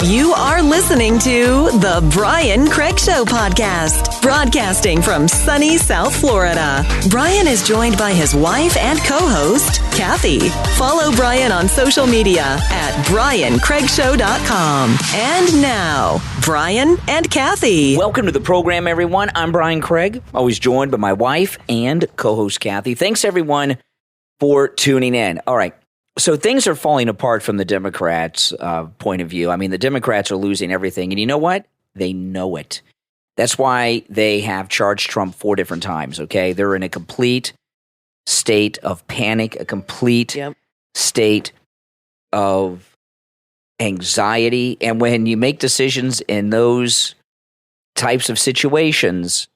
You are listening to the Brian Craig Show podcast, broadcasting from sunny South Florida. Brian is joined by his wife and co-host, Kathy. Follow Brian on social media at briancraigshow.com. And now, Brian and Kathy. Welcome to the program, everyone. I'm Brian Craig, always joined by my wife and co-host, Kathy. Thanks, everyone, for tuning in. All right. So things are falling apart from the Democrats' point of view. I mean, the Democrats are losing everything. And you know what? They know it. That's why they have charged Trump 4 different times, okay? They're in a complete state of panic, a complete state of anxiety. And when you make decisions in those types of situations,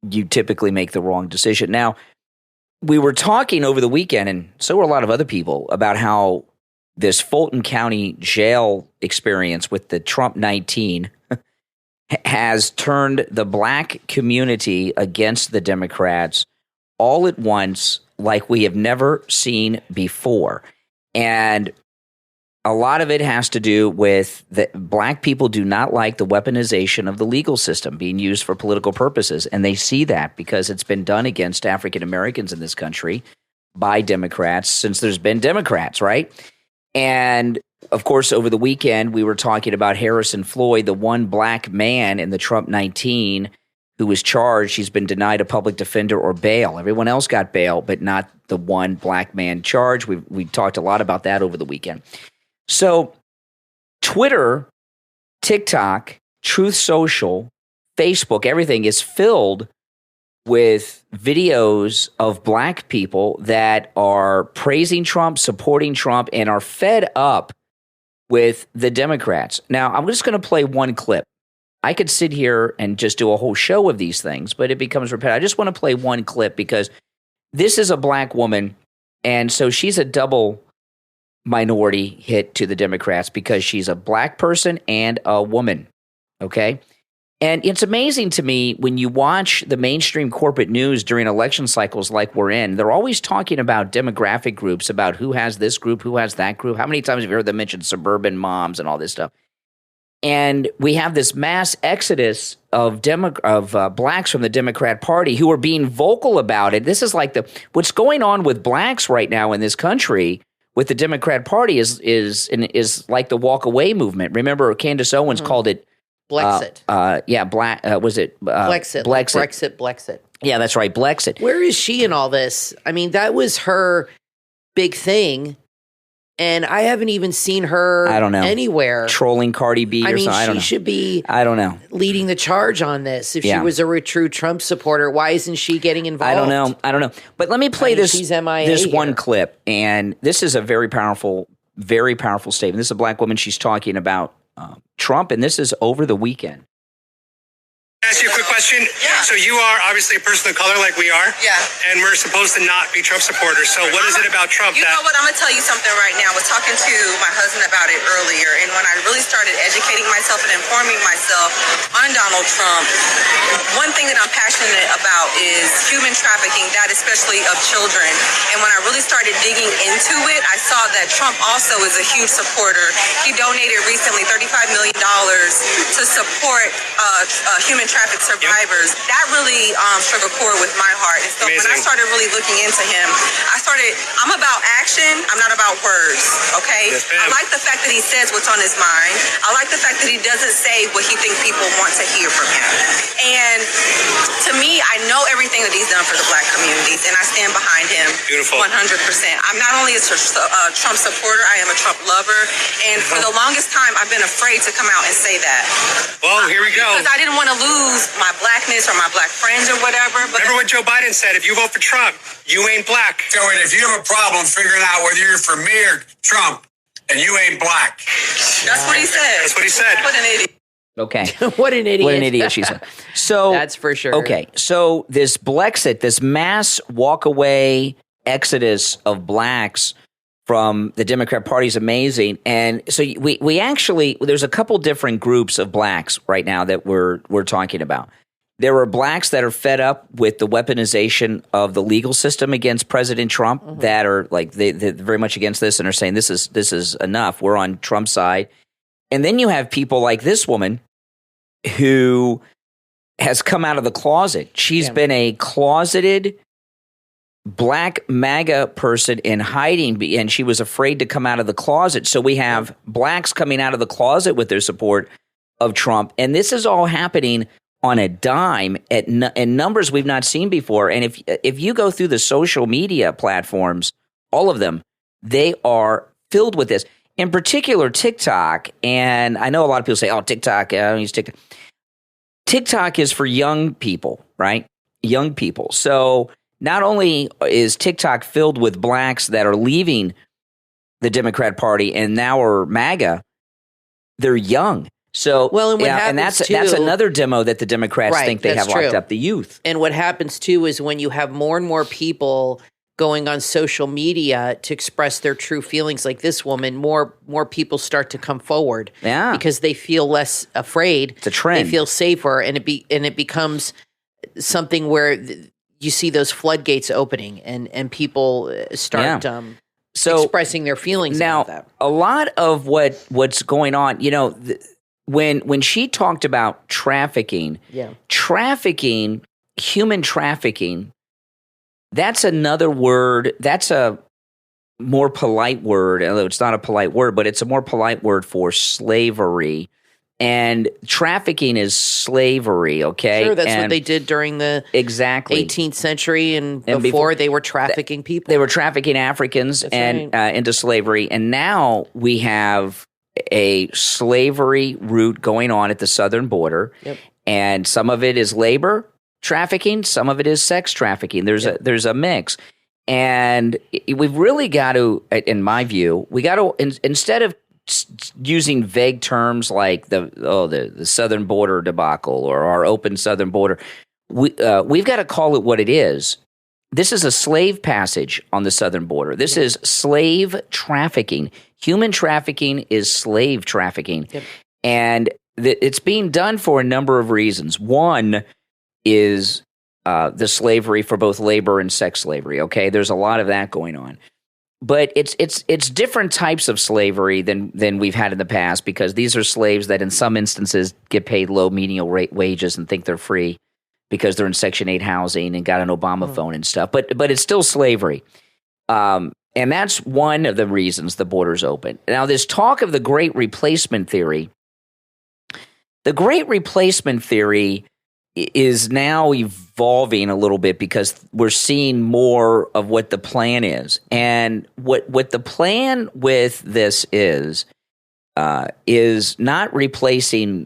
you typically make the wrong decision. Now, we were talking over the weekend, and so were a lot of other people, about how this Fulton County jail experience with the Trump 19 has turned the black community against the Democrats all at once like we have never seen before. And a lot of it has to do with that black people do not like the weaponization of the legal system being used for political purposes. And they see that because it's been done against African Americans in this country by Democrats since there's been Democrats, right? And of course, over the weekend, we were talking about Harrison Floyd, the one black man in the Trump 19 who was charged. He's been denied a public defender or bail. Everyone else got bail, but not the one black man charged. We talked a lot about that over the weekend. So Twitter, TikTok, Truth Social, Facebook, everything is filled with videos of black people that are praising Trump, supporting Trump, and are fed up with the Democrats. Now, I'm just going to play one clip. I could sit here and just do a whole show of these things, but it becomes repetitive. I just want to play one clip because this is a black woman, and so she's a double minority hit to the Democrats because she's a black person and a woman, okay? And it's amazing to me when you watch the mainstream corporate news during election cycles like we're in, they're always talking about demographic groups, about who has this group, who has that group. How many times have you heard them mention suburban moms and all this stuff? And we have this mass exodus of blacks from the Democrat Party who are being vocal about it. This is like what's going on with blacks right now in this country with the Democrat Party is like the walk away movement. Remember, Candace Owens called it Blexit. Was it Blexit? Blexit. Yeah, that's right, Blexit. Where is she in all this? I mean, that was her big thing, and I haven't even seen her. I don't know, anywhere trolling Cardi B. I or mean, something. I don't she know. should be. I don't know. Leading the charge on this. If she was a true Trump supporter, why isn't she getting involved? I don't know. But let me play this MIA one clip, and this is a very powerful statement. This is a black woman. She's talking about Trump, and this is over the weekend. Ask you a quick question. Yeah. So you are obviously a person of color like we are. Yeah. And we're supposed to not be Trump supporters. So what is it about Trump You know what? I'm going to tell you something right now. I was talking to my husband about it earlier. And when I really started educating myself and informing myself on Donald Trump, one thing that I'm passionate about is human trafficking, that especially of children. And when I really started digging into it, I saw that Trump also is a huge supporter. He donated recently $35 million to support human traffic survivors. Yep. That really struck a chord with my heart. And so when I started really looking into him, I'm about action, I'm not about words, okay? Yes, I like the fact that he says what's on his mind. I like the fact that he doesn't say what he thinks people want to hear from him. And to me, I know everything that he's done for the black communities, and I stand behind him. Beautiful. 100%. I'm not only a Trump supporter, I am a Trump lover. And for the longest time, I've been afraid to come out and say that. Well, here we go. Because I didn't want to lose my blackness or my black friends or whatever. But remember what Joe Biden said, if you vote for Trump, you ain't black. So if you have a problem figuring out whether you're for me or Trump, and you ain't black. That's what he said. That's what he said. What an idiot. Okay. What an idiot. What an idiot she said. So that's for sure. Okay. So this Blexit, this mass walk-away exodus of blacks from the Democrat Party is amazing. And so we actually, there's a couple different groups of blacks right now that we're talking about. There are blacks that are fed up with the weaponization of the legal system against President Trump that are like they're very much against this and are saying this is enough. We're on Trump's side. And then you have people like this woman who has come out of the closet. She's been a closeted black MAGA person in hiding, and she was afraid to come out of the closet. So we have blacks coming out of the closet with their support of Trump. And this is all happening on a dime in numbers we've not seen before. And if you go through the social media platforms, all of them, they are filled with this. In particular, TikTok. And I know a lot of people say, oh, TikTok, I don't use TikTok. TikTok is for young people, right? Young people. So not only is TikTok filled with blacks that are leaving the Democrat Party and now are MAGA, they're young. So, and that's another demo that the Democrats think they have locked up, the youth. And what happens too is when you have more and more people going on social media to express their true feelings, like this woman, more people start to come forward. Yeah, because they feel less afraid. It's a trend. They feel safer, and it becomes something where you see those floodgates opening, and people start expressing their feelings. Now, about that. A lot of what's going on, when she talked about trafficking, human trafficking. That's another word. That's a more polite word. Although it's not a polite word, but it's a more polite word for slavery. And trafficking is slavery, okay? Sure, that's what they did during the 18th century and before they were trafficking people. They were trafficking Africans into slavery. And now we have a slavery route going on at the southern border. Yep. And some of it is labor trafficking, some of it is sex trafficking. There's a mix. And we've really got to, in my view, we got to, instead of using vague terms like the southern border debacle or our open southern border, we've got to call it what it is. This is a slave passage on the southern border. This is slave trafficking. Human trafficking is slave trafficking. Yep. And it's being done for a number of reasons. One is the slavery for both labor and sex slavery. Okay, there's a lot of that going on, but it's different types of slavery than we've had in the past, because these are slaves that in some instances get paid low menial wages and think they're free because they're in Section 8 housing and got an Obama phone and stuff. But it's still slavery, and that's one of the reasons the border's open. Now, this talk of the Great Replacement theory. The Great Replacement theory is now evolving a little bit because we're seeing more of what the plan is. And what the plan with this is not replacing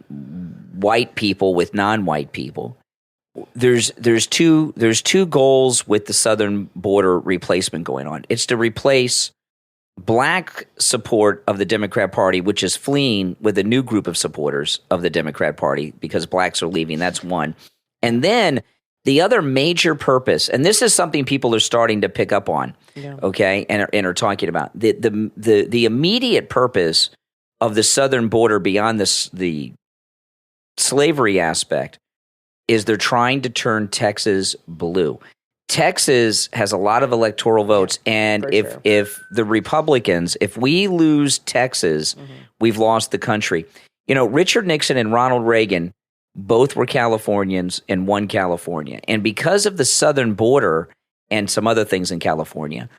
white people with non-white people. There's two goals with the southern border replacement going on. It's to replace black support of the Democrat Party, which is fleeing, with a new group of supporters of the Democrat Party because blacks are leaving. That's one. And then the other major purpose, and this is something people are starting to pick up on, okay, and are talking about, the immediate purpose of the southern border beyond the slavery aspect is they're trying to turn Texas blue. Texas has a lot of electoral votes, and if the Republicans, if we lose Texas, we've lost the country. Richard Nixon and Ronald Reagan both were Californians and won California. And because of the southern border and some other things in California,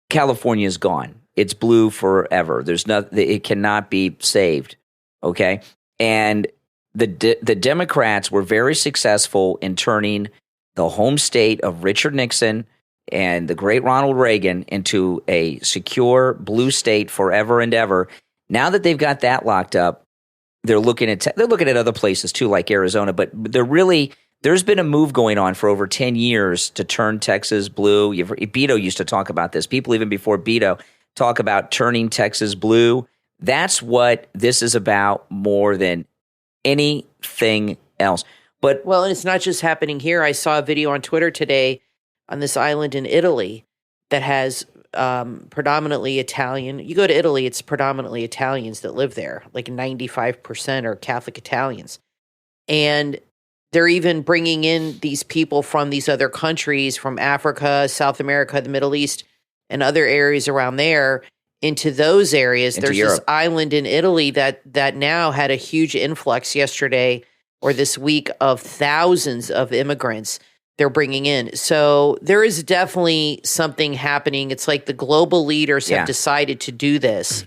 California is gone. It's blue forever. It cannot be saved, okay? And the Democrats were very successful in turning the home state of Richard Nixon and the great Ronald Reagan into a secure blue state forever and ever. Now that they've got that locked up, they're looking at other places too, like Arizona. But there's been a move going on for over 10 years to turn Texas blue. Beto used to talk about this. People even before Beto talk about turning Texas blue. That's what this is about more than anything else. And it's not just happening here. I saw a video on Twitter today on this island in Italy that has predominantly Italian. You go to Italy, it's predominantly Italians that live there. Like 95% are Catholic Italians. And they're even bringing in these people from these other countries, from Africa, South America, the Middle East, and other areas around there. into those areas. Into There's Europe. this island in Italy that now had a huge influx yesterday or this week of thousands of immigrants they're bringing in. So there is definitely something happening. It's like the global leaders have decided to do this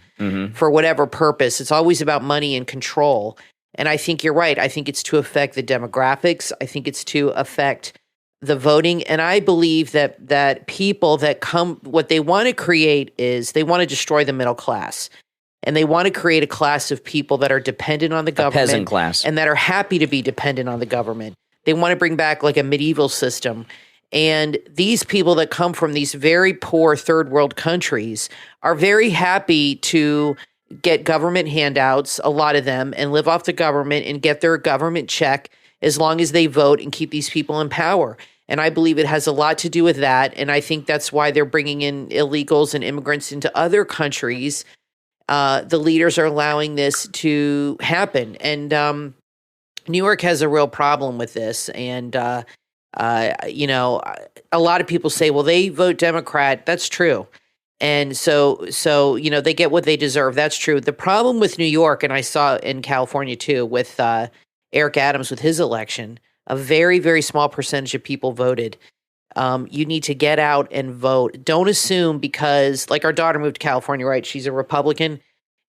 for whatever purpose. It's always about money and control. And I think you're right. I think it's to affect the demographics. I think it's to affect the voting. And I believe that people that come, what they want to create is they want to destroy the middle class. And they want to create a class of people that are dependent on the government. Peasant class. And that are happy to be dependent on the government. They want to bring back like a medieval system. And these people that come from these very poor third world countries are very happy to get government handouts, a lot of them, and live off the government and get their government check as long as they vote and keep these people in power. And I believe it has a lot to do with that. And I think that's why they're bringing in illegals and immigrants into other countries. The leaders are allowing this to happen. And New York has a real problem with this. And, you know, a lot of people say, well, they vote Democrat. That's true. And so, you know, they get what they deserve. That's true. The problem with New York, and I saw in California too, with Eric Adams with his election, a very, very small percentage of people voted. You need to get out and vote. Don't assume because, like, our daughter moved to California, right? She's a Republican.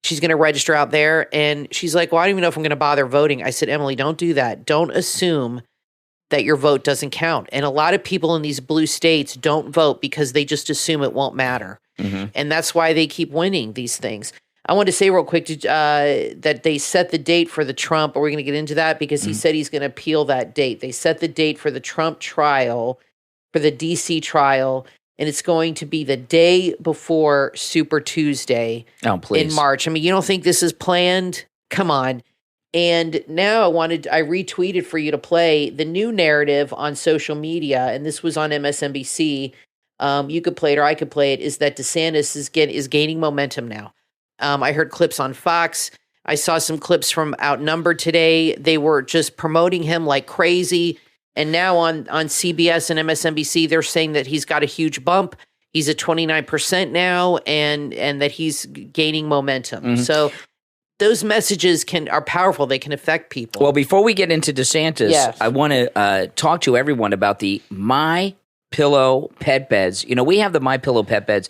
She's going to register out there. And she's like, well, I don't even know if I'm going to bother voting. I said, Emily, don't do that. Don't assume that your vote doesn't count. And a lot of people in these blue states don't vote because they just assume it won't matter. And that's why they keep winning these things. I want to say real quick that they set the date for the Trump. Are we going to get into that? Because he said he's going to appeal that date. They set the date for the Trump trial, for the D.C. trial, and it's going to be the day before Super Tuesday in March. I mean, you don't think this is planned? Come on. And now I retweeted for you to play the new narrative on social media, and this was on MSNBC. You could play it or I could play it, is that DeSantis is gaining momentum now. I heard clips on Fox. I saw some clips from Outnumbered today. They were just promoting him like crazy. And now on CBS and MSNBC, they're saying that he's got a huge bump. He's at 29% now, and that he's gaining momentum. So those messages are powerful. They can affect people. Well, before we get into DeSantis, I want to talk to everyone about the My Pillow pet beds. You know, we have the My Pillow pet beds,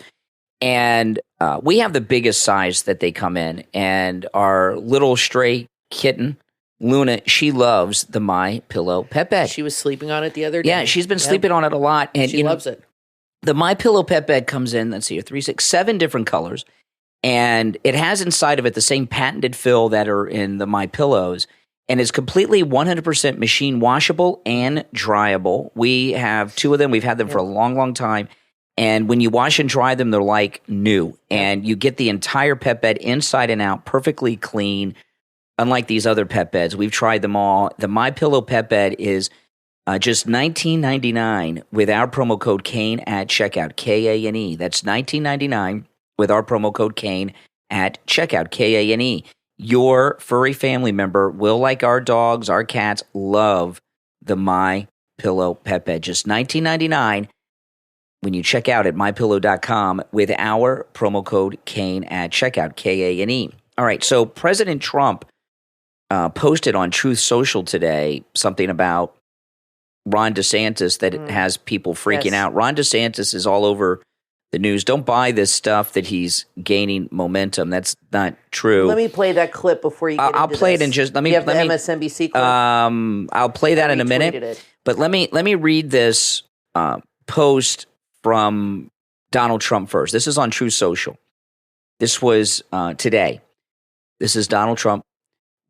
and we have the biggest size that they come in. And our little stray kitten, Luna, she loves the My Pillow pet bed. She was sleeping on it the other day. Yeah, she's been sleeping on it a lot, and she loves it. The My Pillow pet bed comes in, let's see, 3, 6, 7 different colors, and it has inside of it the same patented fill that are in the My Pillows. And it's completely 100% machine washable and dryable. We have 2 of them. We've had them for a long, long time. And when you wash and dry them, they're like new. And you get the entire pet bed inside and out, perfectly clean. Unlike these other pet beds, we've tried them all. The My Pillow pet bed is just $19.99 with our promo code Kane at checkout, Kane. That's $19.99 with our promo code Kane at checkout, Kane. Your furry family member will, like our dogs, our cats, love the My Pillow pet bed. Just $19.99 when you check out at mypillow.com with our promo code Kane at checkout, Kane. All right, so President Trump posted on Truth Social today something about Ron DeSantis that has people freaking out. Ron DeSantis is all over the news. Don't buy this stuff that he's gaining momentum. That's not true. Let me play that clip before you get into I'll play this. it in just let me. You have let the me, MSNBC clip. I'll play that in a minute. It. But let me read this post from Donald Trump first. This is on Truth Social. This was today. This is Donald Trump.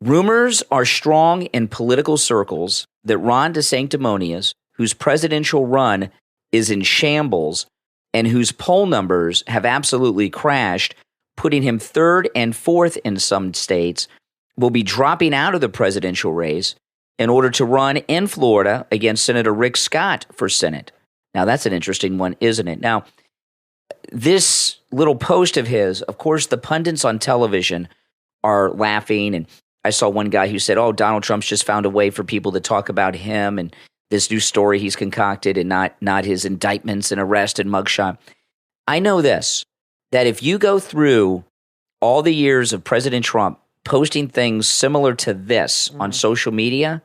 Rumors are strong in political circles that Ron DeSanctimonious, whose presidential run is in shambles and whose poll numbers have absolutely crashed, putting him 3rd and 4th in some states, will be dropping out of the presidential race in order to run in Florida against Senator Rick Scott for Senate. Now, that's an interesting one, isn't it? Now, this little post of his, of course, the pundits on television are laughing, and I saw one guy who said, Donald Trump's just found a way for people to talk about him and this new story he's concocted and not his indictments and arrest and mugshot. I know this. that if you go through all the years of President Trump posting things similar to this on social media,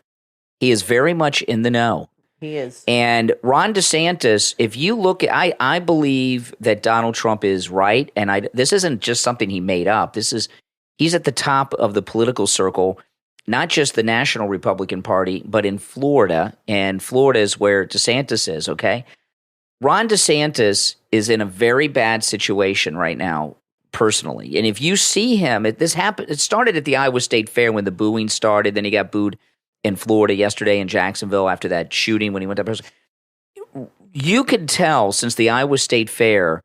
he is very much in the know. He is. And Ron DeSantis, if you look at, I believe that Donald Trump is right. And this isn't just something he made up. He's at the top of the political circle, not just the National Republican Party, but in Florida. And Florida is where DeSantis is, okay? Ron DeSantis is in a very bad situation right now, personally. And if you see him, it started at the Iowa State Fair when the booing started. Then he got booed in Florida yesterday in Jacksonville after that shooting when he went up. You could tell since the Iowa State Fair,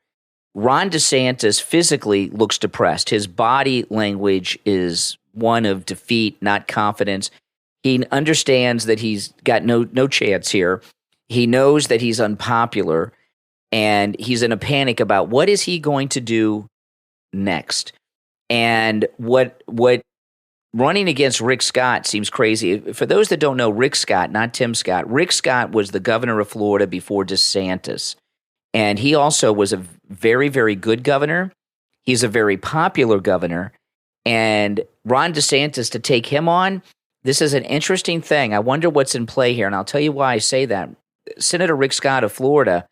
Ron DeSantis physically looks depressed. His body language is one of defeat, not confidence. He understands that he's got no chance here. He knows that he's unpopular, and he's in a panic about what is he going to do next. And what running against Rick Scott seems crazy. For those that don't know, Rick Scott, not Tim Scott, Rick Scott was the governor of Florida before DeSantis. And he also was a very, very good governor. He's a very popular governor. And Ron DeSantis, to take him on, this is an interesting thing. I wonder what's in play here. And I'll tell you why I say that. Senator Rick Scott of Florida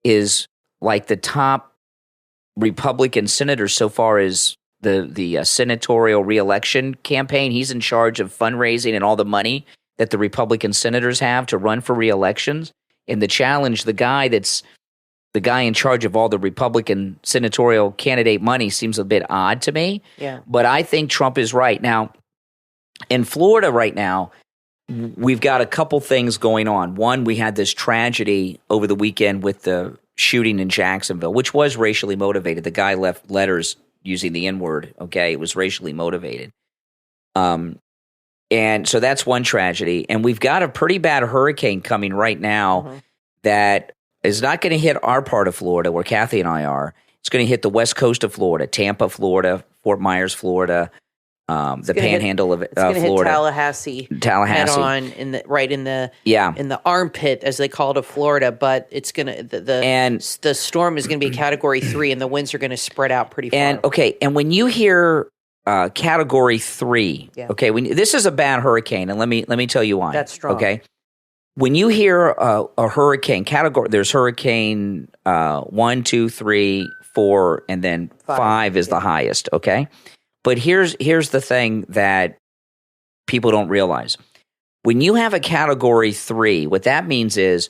is like the top Republican senator so far as the senatorial reelection campaign. He's in charge of fundraising and all the money that the Republican senators have to run for reelections. And the challenge, the guy in charge of all the Republican senatorial candidate money seems a bit odd to me. Yeah. But I think Trump is right. Now, in Florida right now, we've got a couple things going on. One, we had this tragedy over the weekend with the shooting in Jacksonville, which was racially motivated. The guy left letters using the N-word, okay? It was racially motivated. And so that's one tragedy. And we've got a pretty bad hurricane coming right now that is not going to hit our part of Florida where Kathy and I are. It's going to hit the west coast of Florida, Tampa, Florida, Fort Myers, Florida, the panhandle of Florida. It's going to hit Tallahassee. Head on in the armpit, as they call it, of Florida. But it's going to the storm is going to be Category 3, and the winds are going to spread out pretty far. And when you hear Category 3, this is a bad hurricane, and let me tell you why. That's strong. Okay, when you hear a hurricane category, there's hurricane 1, 2, 3, 4, and then 5 is the highest. Okay. But here's the thing that people don't realize. When you have a Category 3, what that means is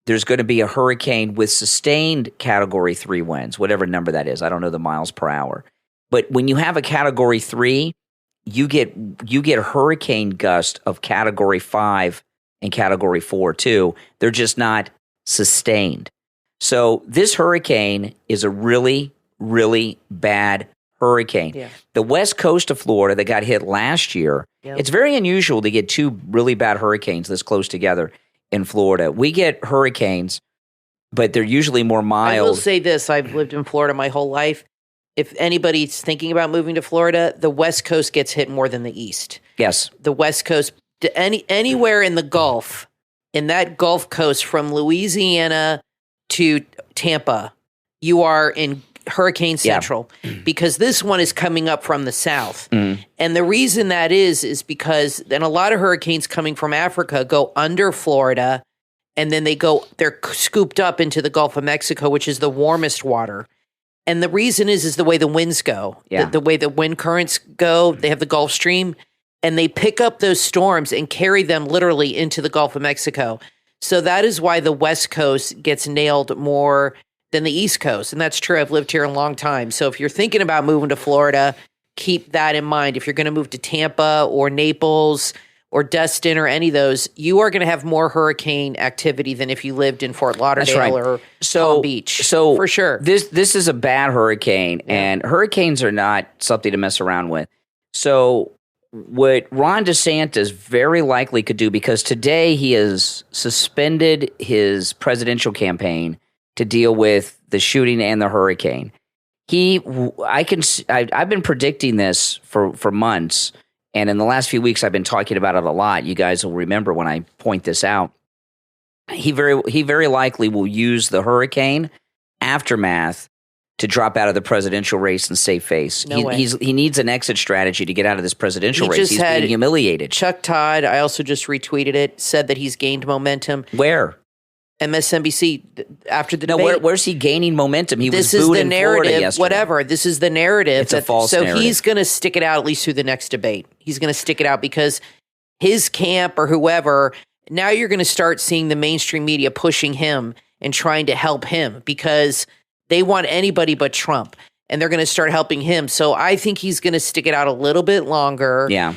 there's going to be a hurricane with sustained Category 3 winds, whatever number that is. I don't know the miles per hour. But when you have a Category 3, you get hurricane gust of Category 5 and Category 4 too. They're just not sustained. So this hurricane is a really, really bad hurricane. Yeah. The west coast of Florida that got hit last year, it's very unusual to get two really bad hurricanes this close together in Florida. We get hurricanes, but they're usually more mild. I will say this, I've lived in Florida my whole life. If anybody's thinking about moving to Florida, the west coast gets hit more than the east. Yes. The west coast, anywhere in the Gulf, in that Gulf coast from Louisiana to Tampa, you are in Hurricane Central because this one is coming up from the south. And the reason that is because then a lot of hurricanes coming from Africa go under Florida and then they're scooped up into the Gulf of Mexico, which is the warmest water. And the reason is the way the winds go, the way the wind currents go. They have the Gulf Stream and they pick up those storms and carry them literally into the Gulf of Mexico. So that is why the West Coast gets nailed more than the East Coast. And that's true. I've lived here a long time. So if you're thinking about moving to Florida, keep that in mind. If you're going to move to Tampa or Naples or Destin or any of those, you are going to have more hurricane activity than if you lived in Fort Lauderdale or Palm Beach. So for sure. This is a bad hurricane, and hurricanes are not something to mess around with. So what Ron DeSantis very likely could do, because today he has suspended his presidential campaign to deal with the shooting and the hurricane. I've been predicting this for months, and in the last few weeks I've been talking about it a lot. You guys will remember when I point this out. He very likely will use the hurricane aftermath to drop out of the presidential race and save face. No way. He needs an exit strategy to get out of this presidential race. He's being humiliated. Chuck Todd, I also just retweeted it, said that he's gained momentum. Where? MSNBC after the debate. No, where's he gaining momentum? This was is booed the in narrative. Florida yesterday. Whatever. This is the narrative. It's a false narrative. So he's going to stick it out at least through the next debate. He's going to stick it out because his camp or whoever. Now you're going to start seeing the mainstream media pushing him and trying to help him because they want anybody but Trump, and they're going to start helping him. So I think he's going to stick it out a little bit longer. Yeah.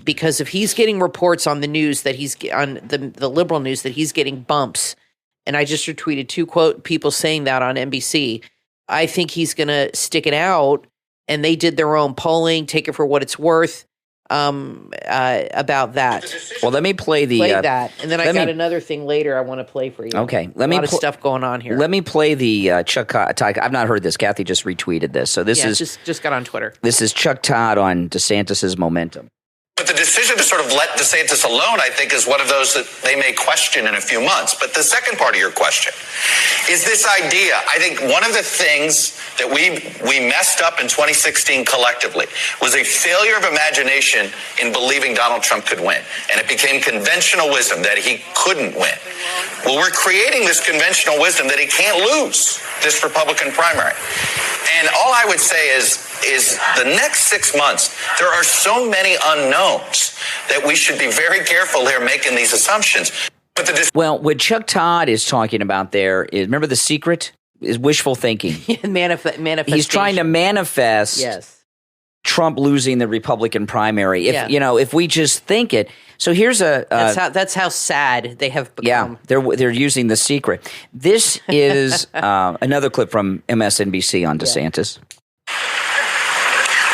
Because if he's getting reports on the news that he's on the liberal news that he's getting bumps, and I just retweeted 2 people saying that on NBC, I think he's going to stick it out. And they did their own polling, take it for what it's worth. About that. Well, let me play that, and then I got another thing later I want to play for you. Okay, a lot of stuff going on here. Let me play the Chuck Todd. I've not heard this. Kathy just retweeted this, so this is just got on Twitter. This is Chuck Todd on DeSantis's momentum. But the decision to sort of let DeSantis alone, I think, is one of those that they may question in a few months. But the second part of your question is this idea. I think one of the things that we messed up in 2016 collectively was a failure of imagination in believing Donald Trump could win. And it became conventional wisdom that he couldn't win. Well, we're creating this conventional wisdom that he can't lose this Republican primary. And all I would say is the next 6 months, there are so many unknowns that we should be very careful here making these assumptions. But what Chuck Todd is talking about there is, remember The Secret? Is wishful thinking. Manifestation. He's trying to manifest Trump losing the Republican primary. If we just think it. So here's that's how sad they have become. Yeah, they're using The Secret. This is another clip from MSNBC on DeSantis.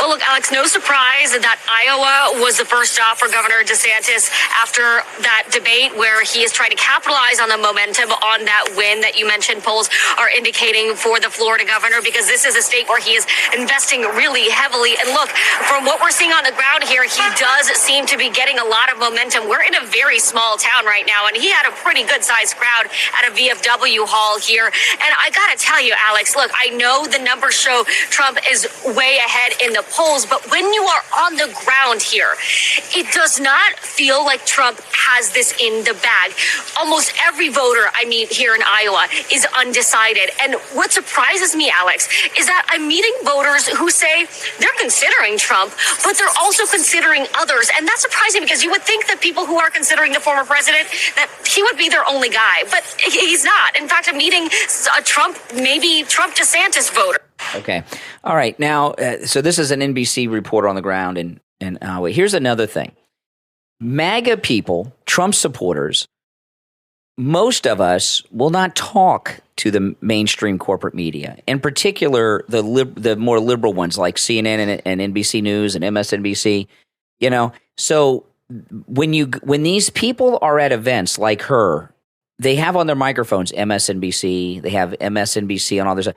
Well, look, Alex, no surprise that Iowa was the first stop for Governor DeSantis after that debate where he is trying to capitalize on the momentum on that win that you mentioned. Polls are indicating for the Florida governor because this is a state where he is investing really heavily. And look, from what we're seeing on the ground here, he does seem to be getting a lot of momentum. We're in a very small town right now, and he had a pretty good-sized crowd at a VFW hall here. And I got to tell you, Alex, look, I know the numbers show Trump is way ahead in the polls, but when you are on the ground here, it does not feel like Trump has this in the bag. Almost every voter I meet here in Iowa is undecided. And what surprises me, Alex, is that I'm meeting voters who say they're considering Trump, but they're also considering others. And that's surprising because you would think that people who are considering the former president, that he would be their only guy, but he's not. In fact, I'm meeting a maybe Trump DeSantis voter. Okay. All right. Now, so this is an NBC reporter on the ground. And here's another thing. MAGA people, Trump supporters, most of us will not talk to the mainstream corporate media, in particular, the more liberal ones like CNN and NBC News and MSNBC, So when these people are at events like her, they have on their microphones MSNBC, they have MSNBC and all this.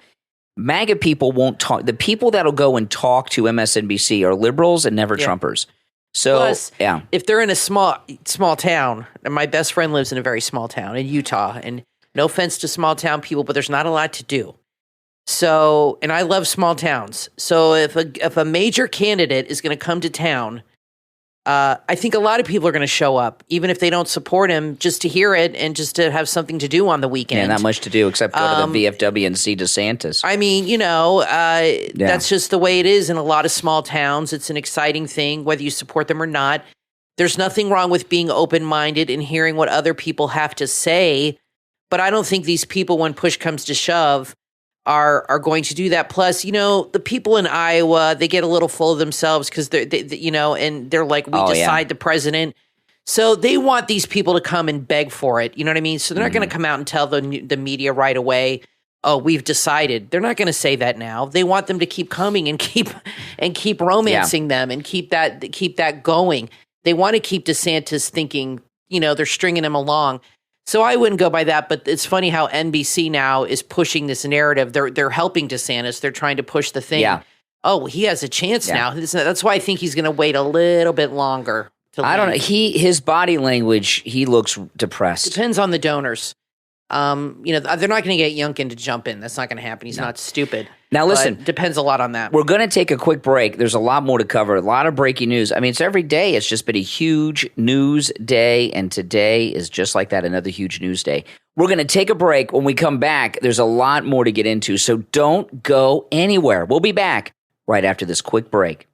MAGA people won't talk. The people that'll go and talk to MSNBC are liberals and never Trumpers. So, plus, if they're in a small town, and my best friend lives in a very small town in Utah, and no offense to small town people, but there's not a lot to do. So, and I love small towns. So if a major candidate is going to come to town, I think a lot of people are going to show up, even if they don't support him, just to hear it and just to have something to do on the weekend. Yeah, not much to do except go to the VFW and see DeSantis. I mean, that's just the way it is in a lot of small towns. It's an exciting thing, whether you support them or not. There's nothing wrong with being open-minded and hearing what other people have to say, but I don't think these people, when push comes to shove, are going to do that. Plus, the people in Iowa, they get a little full of themselves because and they're like, we decide the president. So they want these people to come and beg for it. You know what I mean? So they're not going to come out and tell the media right away, oh, we've decided. They're not going to say that now. They want them to keep coming and keep romancing them and keep that going. They want to keep DeSantis thinking, they're stringing him along. So I wouldn't go by that, but it's funny how NBC now is pushing this narrative. They're helping DeSantis. They're trying to push the thing. Yeah. Oh, he has a chance now. That's why I think he's going to wait a little bit longer. I don't know. His body language, he looks depressed. Depends on the donors. They're not going to get Youngkin to jump in. That's not going to happen. He's not stupid. Now, listen. But depends a lot on that. We're going to take a quick break. There's a lot more to cover, a lot of breaking news. I mean, it's every day. It's just been a huge news day, and today is just like that, another huge news day. We're going to take a break. When we come back, there's a lot more to get into, so don't go anywhere. We'll be back right after this quick break.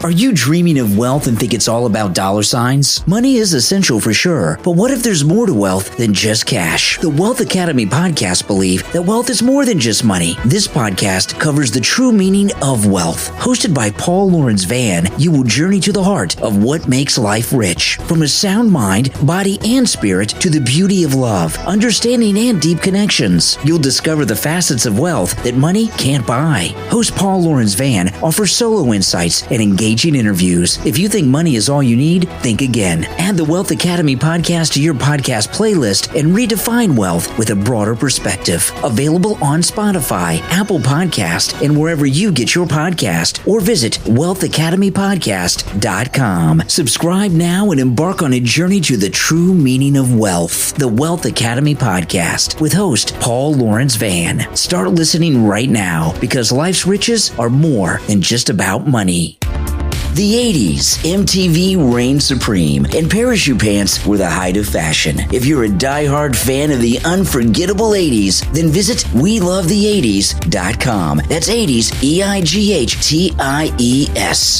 Are you dreaming of wealth and think it's all about dollar signs? Money is essential for sure, but what if there's more to wealth than just cash? The Wealth Academy podcast believe that wealth is more than just money. This podcast covers the true meaning of wealth. Hosted by Paul Lawrence Van, you will journey to the heart of what makes life rich. From a sound mind, body, and spirit to the beauty of love, understanding, and deep connections, you'll discover the facets of wealth that money can't buy. Host Paul Lawrence Van offers solo insights and engaging interviews. If you think money is all you need, think again. Add the Wealth Academy podcast to your podcast playlist and redefine wealth with a broader perspective. Available on Spotify, Apple Podcast, and wherever you get your podcast, or visit wealthacademypodcast.com. Subscribe now and embark on a journey to the true meaning of wealth. The Wealth Academy podcast with host Paul Lawrence Van. Start listening right now, because life's riches are more than just about money. The 80s, MTV reigned supreme, and parachute pants were the height of fashion. If you're a diehard fan of the unforgettable 80s, then visit WeLoveThe80s.com. That's 80s, EIGHTIES.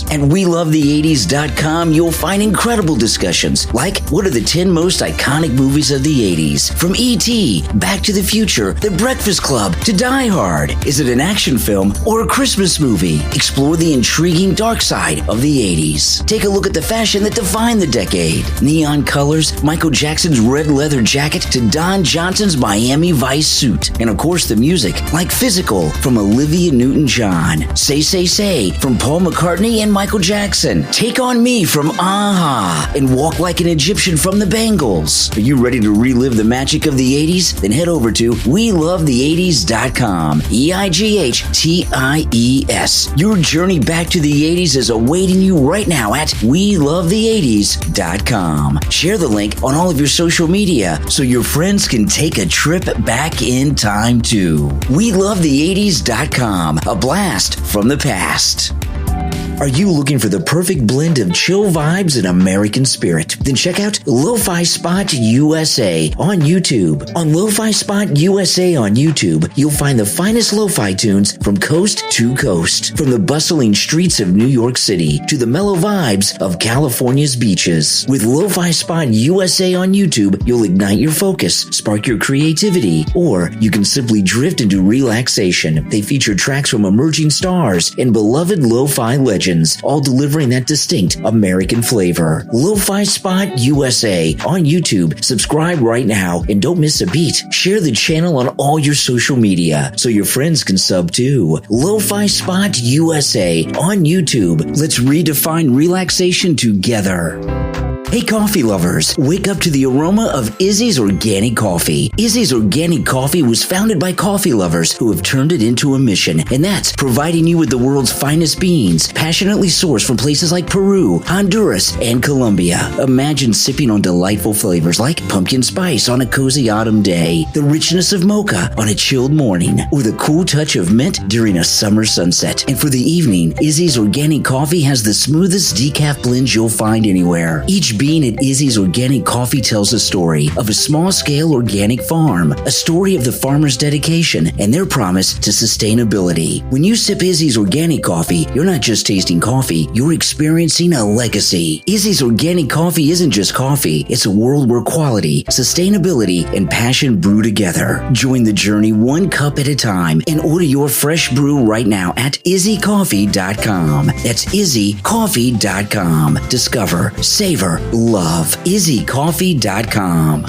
At WeLoveThe80s.com, you'll find incredible discussions, like what are the 10 most iconic movies of the 80s? From E.T., Back to the Future, The Breakfast Club, to Die Hard. Is it an action film or a Christmas movie? Explore the intriguing dark side of the 80s. Take a look at the fashion that defined the decade. Neon colors, Michael Jackson's red leather jacket to Don Johnson's Miami Vice suit. And of course the music, like Physical from Olivia Newton-John, Say Say Say from Paul McCartney and Michael Jackson, Take On Me from Aha, and Walk Like an Egyptian from the Bangles. Are you ready to relive the magic of the 80s? Then head over to WeLoveThe80s.com. EIGHTIES. Your journey back to the 80s is awaiting you right now at WeLoveThe80s.com. Share the link on all of your social media so your friends can take a trip back in time too. WeLoveThe80s.com. A blast from the past. Are you looking for the perfect blend of chill vibes and American spirit? Then check out Lo-Fi Spot USA on YouTube. On Lo-Fi Spot USA on YouTube, you'll find the finest lo-fi tunes from coast to coast. From the bustling streets of New York City to the mellow vibes of California's beaches. With Lo-Fi Spot USA on YouTube, you'll ignite your focus, spark your creativity, or you can simply drift into relaxation. They feature tracks from emerging stars and beloved lo-fi legends, all delivering that distinct American flavor. Lo-Fi Spot USA on YouTube. Subscribe right now and don't miss a beat. Share the channel on all your social media so your friends can sub too. Lo-Fi Spot USA on YouTube. Let's redefine relaxation together. Hey coffee lovers, wake up to the aroma of Izzy's Organic Coffee. Izzy's Organic Coffee was founded by coffee lovers who have turned it into a mission, and that's providing you with the world's finest beans, passionately sourced from places like Peru, Honduras, and Colombia. Imagine sipping on delightful flavors like pumpkin spice on a cozy autumn day, the richness of mocha on a chilled morning, or the cool touch of mint during a summer sunset. And for the evening, Izzy's Organic Coffee has the smoothest decaf blends you'll find anywhere. Each bean at Izzy's Organic Coffee tells a story of a small-scale organic farm, a story of the farmer's dedication and their promise to sustainability. When you sip Izzy's Organic Coffee, you're not just tasting coffee, you're experiencing a legacy. Izzy's Organic Coffee isn't just coffee, it's a world where quality, sustainability, and passion brew together. Join the journey one cup at a time and order your fresh brew right now at izzycoffee.com. That's izzycoffee.com. Discover, savor, love. izzycoffee.com.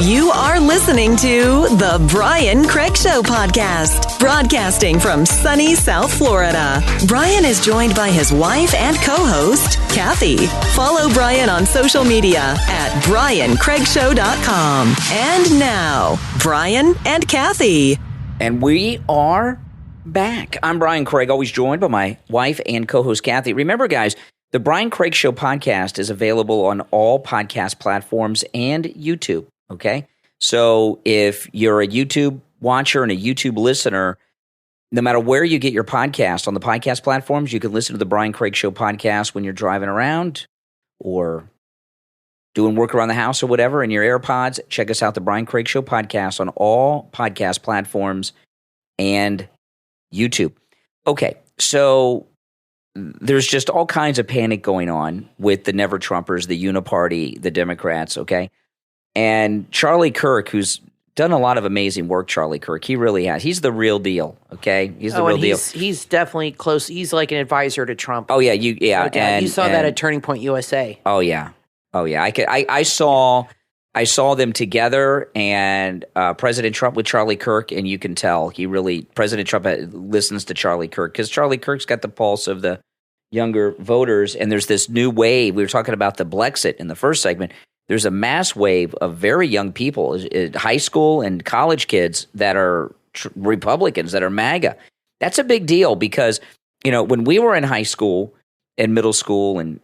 You are listening to The Brian Craig Show podcast, broadcasting from sunny South Florida. Brian is joined by his wife and co-host, Kathy. Follow Brian on social media at BrianCraigShow.com. And now, Brian and Kathy. And we are back. I'm Brian Craig, always joined by my wife and co-host, Kathy. Remember, guys, the Brian Craig Show podcast is available on all podcast platforms and YouTube. Okay, so if you're a YouTube watcher and a YouTube listener, no matter where you get your podcast, on the podcast platforms, you can listen to the Brian Craig Show podcast when you're driving around or doing work around the house or whatever in your AirPods. Check us out, the Brian Craig Show podcast, on all podcast platforms and YouTube. Okay, so there's just all kinds of panic going on with the Never Trumpers, the Uniparty, the Democrats, okay? And Charlie Kirk, who's done a lot of amazing work, Charlie Kirk. He really has. He's the real deal, okay? He's the real deal. He's definitely close. He's like an advisor to Trump. Oh, yeah. You saw that at Turning Point USA. Oh, yeah. I saw them together, and President Trump with Charlie Kirk, and you can tell President Trump listens to Charlie Kirk because Charlie Kirk's got the pulse of the younger voters, and there's this new wave. We were talking about the Blexit in the first segment. There's a mass wave of very young people, high school and college kids that are Republicans, that are MAGA. That's a big deal because, when we were in high school and middle school, and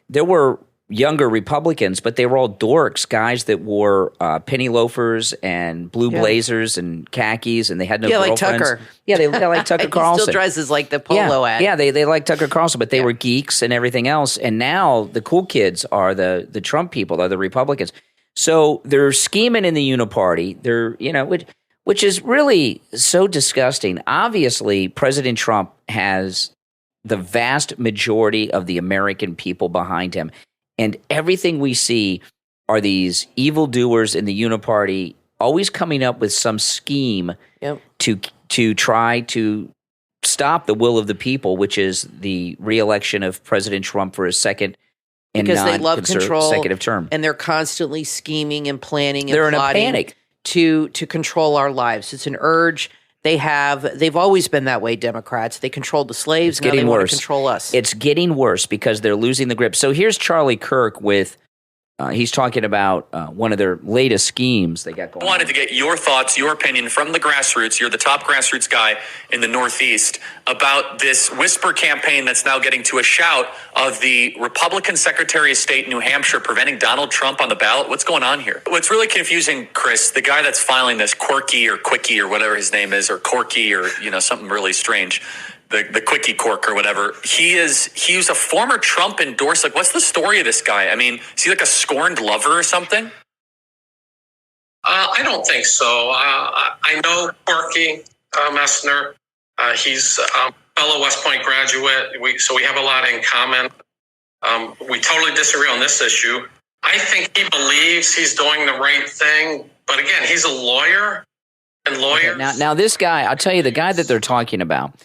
there were younger Republicans, but they were all dorks, guys that wore penny loafers and blue blazers and khakis, and they had no girlfriends. Like Tucker. Yeah, they like Tucker Carlson. He still dresses like the polo ad. Yeah, they like Tucker Carlson, but they were geeks and everything else. And now the cool kids are the Trump people, are the Republicans. So they're scheming in the Uniparty. They're which is really so disgusting. Obviously, President Trump has the vast majority of the American people behind him. And everything we see are these evildoers in the Uniparty always coming up with some scheme to try to stop the will of the people, which is the reelection of President Trump for his second and because they love control, consecutive term. And they're constantly scheming and planning and they're plotting in a panic to control our lives. It's an urge. They've always been that way, Democrats. They controlled the slaves, now they want to control us. It's getting worse because they're losing the grip. So here's Charlie Kirk with, he's talking about one of their latest schemes they got going on. I wanted to get your thoughts, your opinion from the grassroots. You're the top grassroots guy in the Northeast about this whisper campaign that's now getting to a shout of the Republican Secretary of State in New Hampshire preventing Donald Trump on the ballot. What's going on here? What's really confusing, Chris, the guy that's filing this, Quirky or Quickie or whatever his name is, or Corky or something really strange, the Quickie Cork or whatever, he was a former Trump endorser. Like, what's the story of this guy? I mean, is he like a scorned lover or something? I don't think so. I know Corky Messner. He's a fellow West Point graduate, so we have a lot in common. We totally disagree on this issue. I think he believes he's doing the right thing, but again, he's a lawyer, and lawyers. Okay, now this guy, I'll tell you, the guy that they're talking about,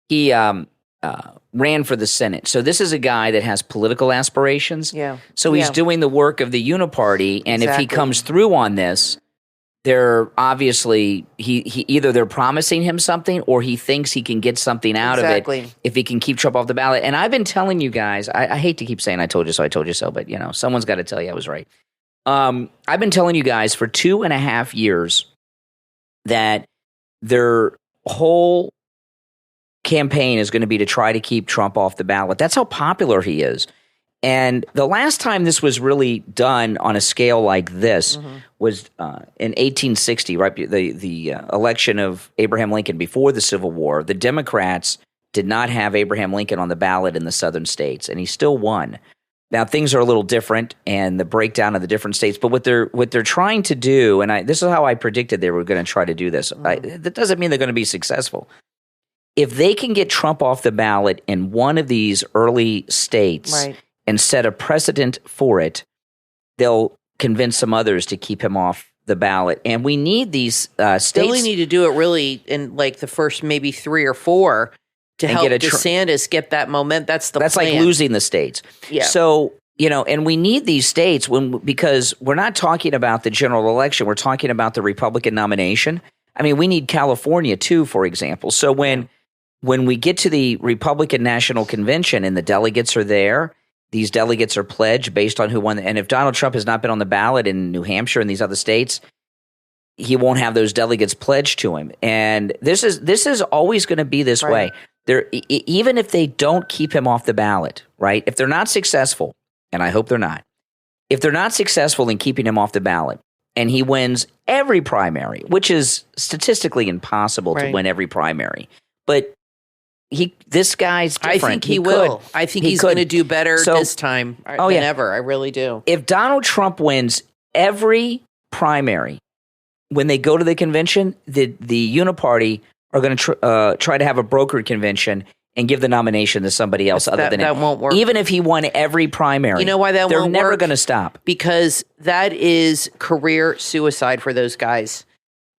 he ran for the Senate. So this is a guy that has political aspirations. Yeah. So he's doing the work of the Uniparty, and if he comes through on this, they're obviously he either they're promising him something or he thinks he can get something out of it if he can keep Trump off the ballot. And I've been telling you guys, I hate to keep saying I told you so, but someone's got to tell you I was right. I've been telling you guys for 2.5 years that their whole campaign is going to be to try to keep Trump off the ballot. That's how popular he is. And the last time this was really done on a scale like this was in 1860, right? The election of Abraham Lincoln before the Civil War. The Democrats did not have Abraham Lincoln on the ballot in the southern states, and he still won. Now things are a little different, and the breakdown of the different states. But what they're trying to do, and this is how I predicted they were going to try to do this. That doesn't mean they're going to be successful. If they can get Trump off the ballot in one of these early states and set a precedent for it, they'll convince some others to keep him off the ballot. And we need these states. They only need to do it really in like the first maybe 3 or 4 to help DeSantis get that moment. That's plan. Like losing the states. Yeah. So, and we need these states because we're not talking about the general election. We're talking about the Republican nomination. I mean, we need California too, for example. So when we get to the Republican National Convention and the delegates are there, these delegates are pledged based on who won. And if Donald Trump has not been on the ballot in New Hampshire and these other states, he won't have those delegates pledged to him. And this is always going to be this way. Even if they don't keep him off the ballot, right? If they're not successful, and I hope they're not, if they're not successful in keeping him off the ballot, and he wins every primary, which is statistically impossible to Right. win every primary. But this guy's different. I think he will. I think he's going to do better So- this time than ever. I really do. If Donald Trump wins every primary, when they go to the convention, the Uniparty are going to try to have a brokered convention and give the nomination to somebody else other than him. That won't work. Even if he won every primary. You know why that they're won't never work? going to stop. Because that is career suicide for those guys.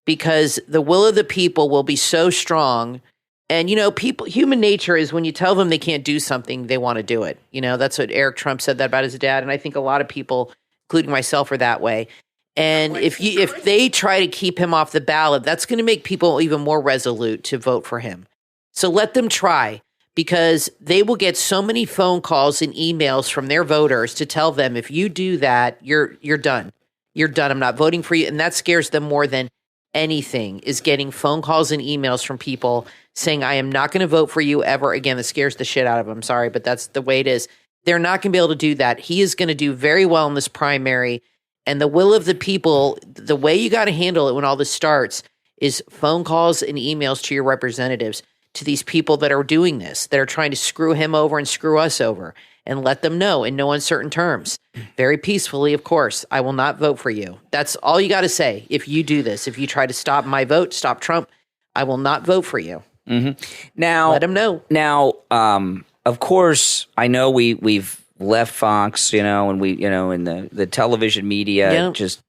Because the will of the people will be so strong. And, human nature is when you tell them they can't do something, they want to do it. That's what Eric Trump said that about his dad. And I think a lot of people, including myself, are that way. And if they try to keep him off the ballot, that's going to make people even more resolute to vote for him. So let them try, because they will get so many phone calls and emails from their voters to tell them, if you do that, you're done. You're done. I'm not voting for you. And that scares them more than anything, is getting phone calls and emails from people saying, I am not going to vote for you ever again. That scares the shit out of them. I'm sorry, but that's the way it is. They're not going to be able to do that. He is going to do very well in this primary. And the will of the people, the way you got to handle it when all this starts is phone calls and emails to your representatives, to these people that are doing this, that are trying to screw him over and screw us over, and let them know in no uncertain terms, very peacefully, of course, I will not vote for you. That's all you got to say. If you do this, if you try to stop my vote, stop Trump, I will not vote for you. Mm-hmm. Now, let him know. Now, of course, I know we've left Fox, and we, in the television media just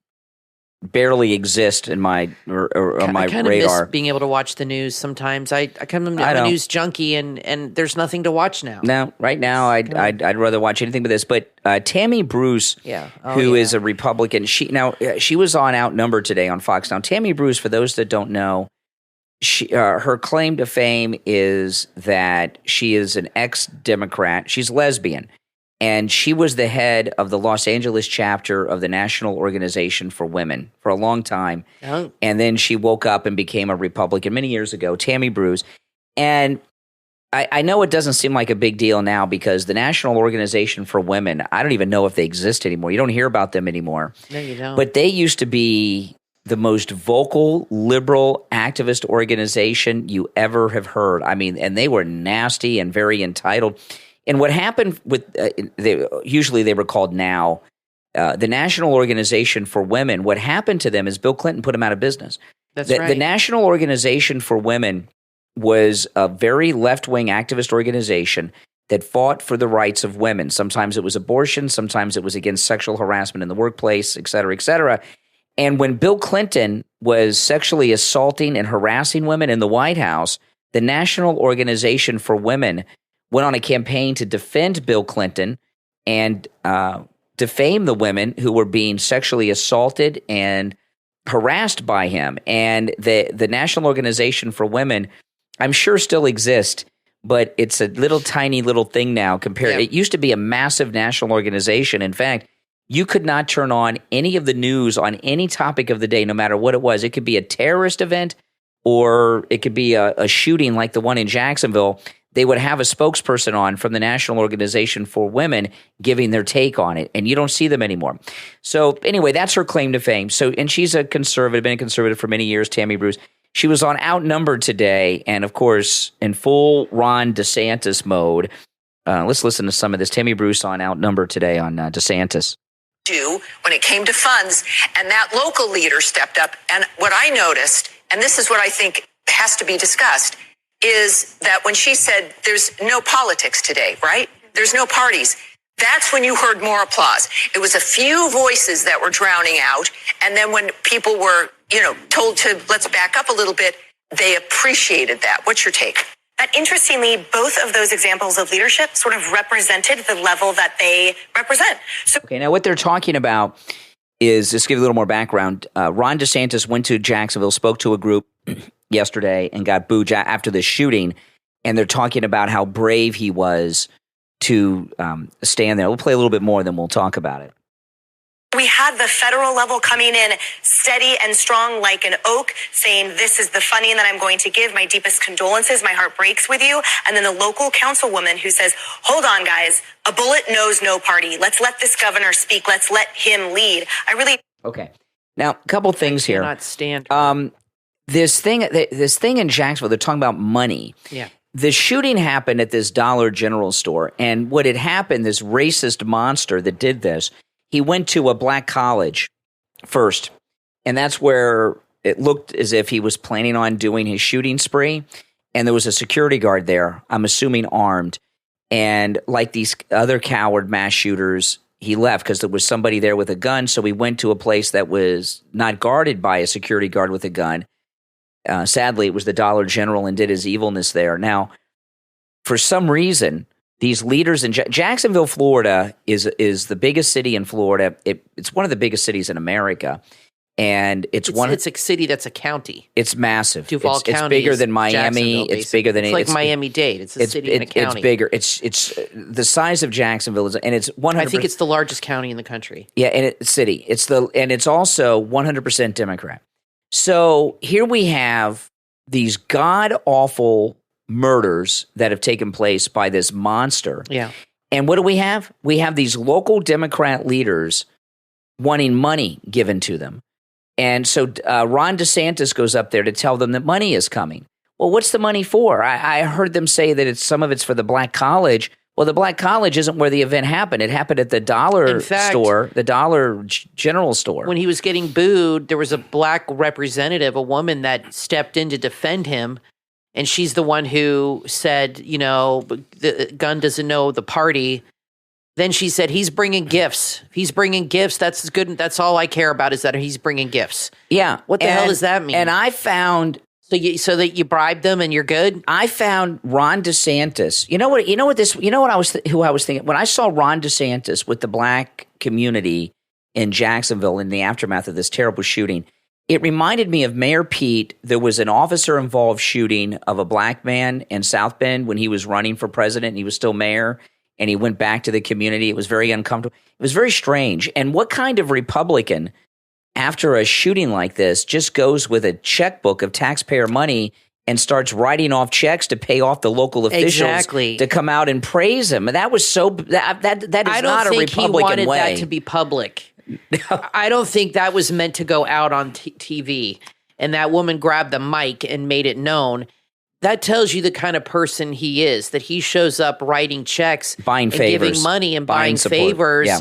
barely exist in my on my I kind radar. of miss being able to watch the news sometimes. I'm a news junkie, and there's nothing to watch now. No, right now I'd rather watch anything but this. But Tammy Bruce, who is a Republican, she was on Outnumbered today on Fox. Now, Tammy Bruce, for those that don't know, her claim to fame is that she is an ex-Democrat. She's lesbian. And she was the head of the Los Angeles chapter of the National Organization for Women for a long time. Oh. And then she woke up and became a Republican many years ago, Tammy Bruce. And I know it doesn't seem like a big deal now because the National Organization for Women, I don't even know if they exist anymore. You don't hear about them anymore. No, you don't. But they used to be the most vocal, liberal, activist organization you ever have heard. I mean, and they were nasty and very entitled. And what happened with usually they were called NOW, the National Organization for Women. What happened to them is Bill Clinton put them out of business. That's right. The National Organization for Women was a very left-wing activist organization that fought for the rights of women. Sometimes it was abortion, sometimes it was against sexual harassment in the workplace, et cetera, et cetera. And when Bill Clinton was sexually assaulting and harassing women in the White House, the National Organization for Women went on a campaign to defend Bill Clinton and defame the women who were being sexually assaulted and harassed by him. And the National Organization for Women, I'm sure still exists, but it's a tiny little thing now compared. It used to be a massive national organization. In fact, you could not turn on any of the news on any topic of the day, no matter what it was. It could be a terrorist event or it could be a shooting like the one in Jacksonville. They would have a spokesperson on from the National Organization for Women giving their take on it, and you don't see them anymore. So anyway, that's her claim to fame. And she's a conservative, been a conservative for many years, Tammy Bruce. She was on Outnumbered today, and of course, in full Ron DeSantis mode. Let's listen to some of this. Tammy Bruce on Outnumbered today on DeSantis. When it came to funds, and that local leader stepped up. And what I noticed, and this is what I think has to be discussed, is that when she said there's no politics today, right? There's no parties. That's when you heard more applause. It was a few voices that were drowning out. And then when people were, told to let's back up a little bit, they appreciated that. What's your take? Interestingly, both of those examples of leadership sort of represented the level that they represent. Okay, now what they're talking about is, just to give you a little more background, Ron DeSantis went to Jacksonville, spoke to a group yesterday and got booed after the shooting, and they're talking about how brave he was to stand there. We'll play a little bit more, and then we'll talk about it. We had the federal level coming in steady and strong like an oak, saying, this is the funding that I'm going to give. My deepest condolences. My heart breaks with you. And then the local councilwoman who says, hold on, guys, a bullet knows no party. Let's let this governor speak. Let's let him lead. Okay. Now, a couple things here. Cannot stand her. This thing in Jacksonville, they're talking about money. Yeah. The shooting happened at this Dollar General store, and what had happened, this racist monster that did this, he went to a black college first, and that's where it looked as if he was planning on doing his shooting spree, and there was a security guard there, I'm assuming armed, and like these other coward mass shooters, he left because there was somebody there with a gun, so he went to a place that was not guarded by a security guard with a gun. Sadly, it was the Dollar General and did his evilness there. Now, for some reason, these leaders in Jacksonville, Florida, is the biggest city in Florida. It's one of the biggest cities in America, and it's a city that's a county. It's massive. Duval County. It's bigger than Miami. It's bigger than it's like Miami-Dade. It's a city and a county. It's bigger. It's the size of Jacksonville, and it's 100%. I think it's the largest county in the country. Yeah, and it's city. It's also 100% Democrat. So here we have these god-awful murders that have taken place by this monster. Yeah. And what do we have? We have these local Democrat leaders wanting money given to them. And so Ron DeSantis goes up there to tell them that money is coming. Well, what's the money for? I heard them say that some of it's for the black college. Well, the black college isn't where the event happened. It happened at the Dollar store, the Dollar General store. When he was getting booed, there was a black representative, a woman that stepped in to defend him. And she's the one who said, the gun doesn't know the party. Then she said, he's bringing gifts. He's bringing gifts. That's good. That's all I care about is that he's bringing gifts. Yeah. What the hell does that mean? And I found... So that you bribed them and you're good? I found Ron DeSantis. Who I was thinking when I saw Ron DeSantis with the black community in Jacksonville in the aftermath of this terrible shooting. It reminded me of Mayor Pete. There was an officer-involved shooting of a black man in South Bend when he was running for president and he was still mayor, and he went back to the community. It was very uncomfortable. It was very strange. And what kind of Republican, after a shooting like this, just goes with a checkbook of taxpayer money and starts writing off checks to pay off the local officials to come out and praise him? And that was that is not a Republican way. I don't think he wanted that to be public. I don't think that was meant to go out on TV. And that woman grabbed the mic and made it known. That tells you the kind of person he is, that he shows up writing checks, buying favors, giving money and buying favors. Yeah.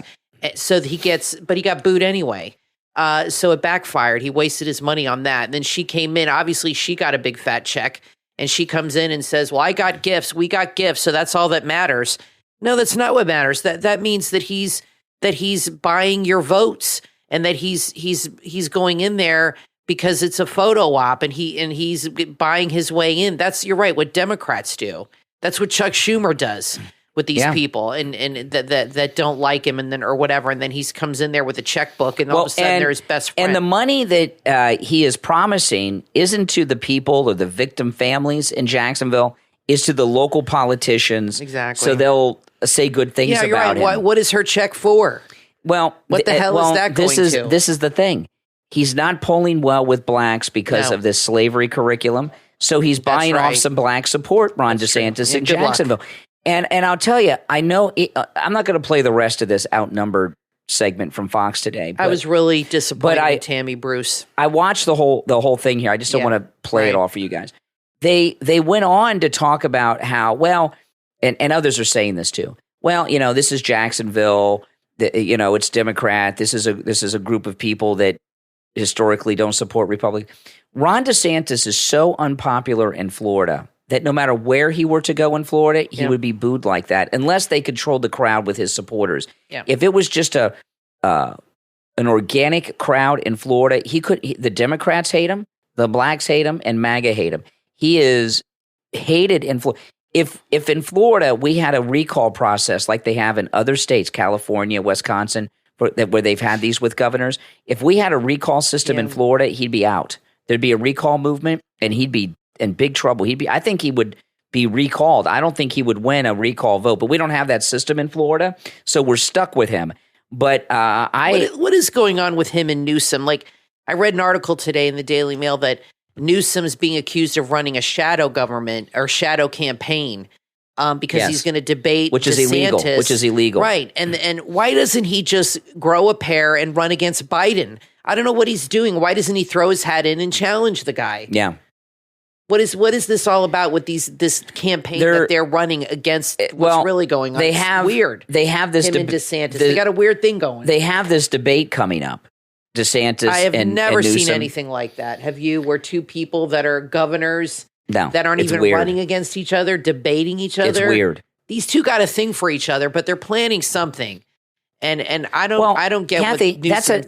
So but he got booed anyway. So it backfired. He wasted his money on that. And then she came in. Obviously, she got a big fat check. And she comes in and says, well, I got gifts. We got gifts. So that's all that matters. No, that's not what matters. That means that he's buying your votes and that he's going in there because it's a photo op and he's buying his way in. You're right, what Democrats do. That's what Chuck Schumer does with these people and that don't like him and then or whatever, and then he comes in there with a checkbook and all of a sudden they're his best friend. And the money that he is promising isn't to the people or the victim families in Jacksonville, is to the local politicians. Exactly. So they'll say good things about right. him. What is her check for? Well, what the hell is that going to? This is the thing. He's not polling well with blacks because of this slavery curriculum. So he's buying off some black support, Ron DeSantis in Jacksonville. And I'll tell you, I know I'm not going to play the rest of this outnumbered segment from Fox today. But I was really disappointed in Tammy Bruce. I watched the whole thing here. I just don't want to play it all for you guys. They went on to talk about how, and others are saying this too. Well, this is Jacksonville. It's Democrat. This is a group of people that historically don't support Republicans. Ron DeSantis is so unpopular in Florida that no matter where he were to go in Florida, he would be booed like that unless they controlled the crowd with his supporters. Yeah. If it was just an organic crowd in Florida, the Democrats hate him, the blacks hate him, and MAGA hate him. He is hated in Florida. If in Florida we had a recall process like they have in other states, California, Wisconsin, where they've had these with governors, if we had a recall system in Florida, he'd be out. There'd be a recall movement, and he'd be in big trouble. I think he would be recalled. I don't think he would win a recall vote, but we don't have that system in Florida, so we're stuck with him. But what is going on with him and Newsom? Like, I read an article today in the Daily Mail that Newsom is being accused of running a shadow government or shadow campaign because he's going to debate which DeSantis. is illegal. Right. And why doesn't he just grow a pair and run against Biden? I don't know what he's doing. Why doesn't he throw his hat in and challenge the guy? Yeah. What is this all about with this campaign that they're running against what's really going on? It's weird. They have this him and DeSantis. They got a weird thing going. They have this debate coming up. DeSantis. I have never seen Newsom. anything like that. Have you? Where two people that are governors that aren't even weird. running against each other, debating each other. It's weird. These two got a thing for each other, but they're planning something. And I don't get Kathy, what Newsom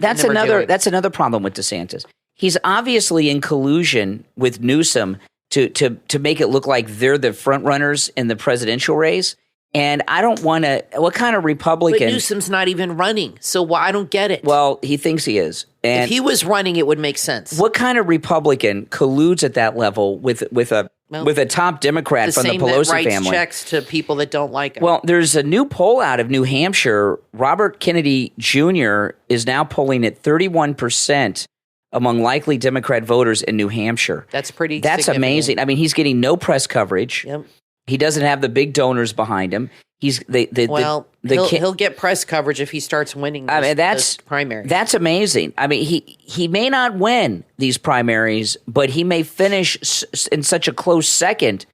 that's another problem with DeSantis. He's obviously in collusion with Newsom to make it look like they're the front runners in the presidential race. And I don't want to. What kind of Republican? But Newsom's not even running, so I don't get it. Well, he thinks he is. And if he was running, it would make sense. What kind of Republican colludes at that level with a top Democrat from the Pelosi that writes family? Checks to people that don't like him. Well, there's a new poll out of New Hampshire. Robert Kennedy Jr. is now polling at 31% among likely Democrat voters in New Hampshire. That's pretty. That's amazing. I mean, he's getting no press coverage. Yep. He doesn't have the big donors behind him. He'll get press coverage if he starts winning. This primary. That's amazing. I mean, he may not win these primaries, but he may finish in such a close second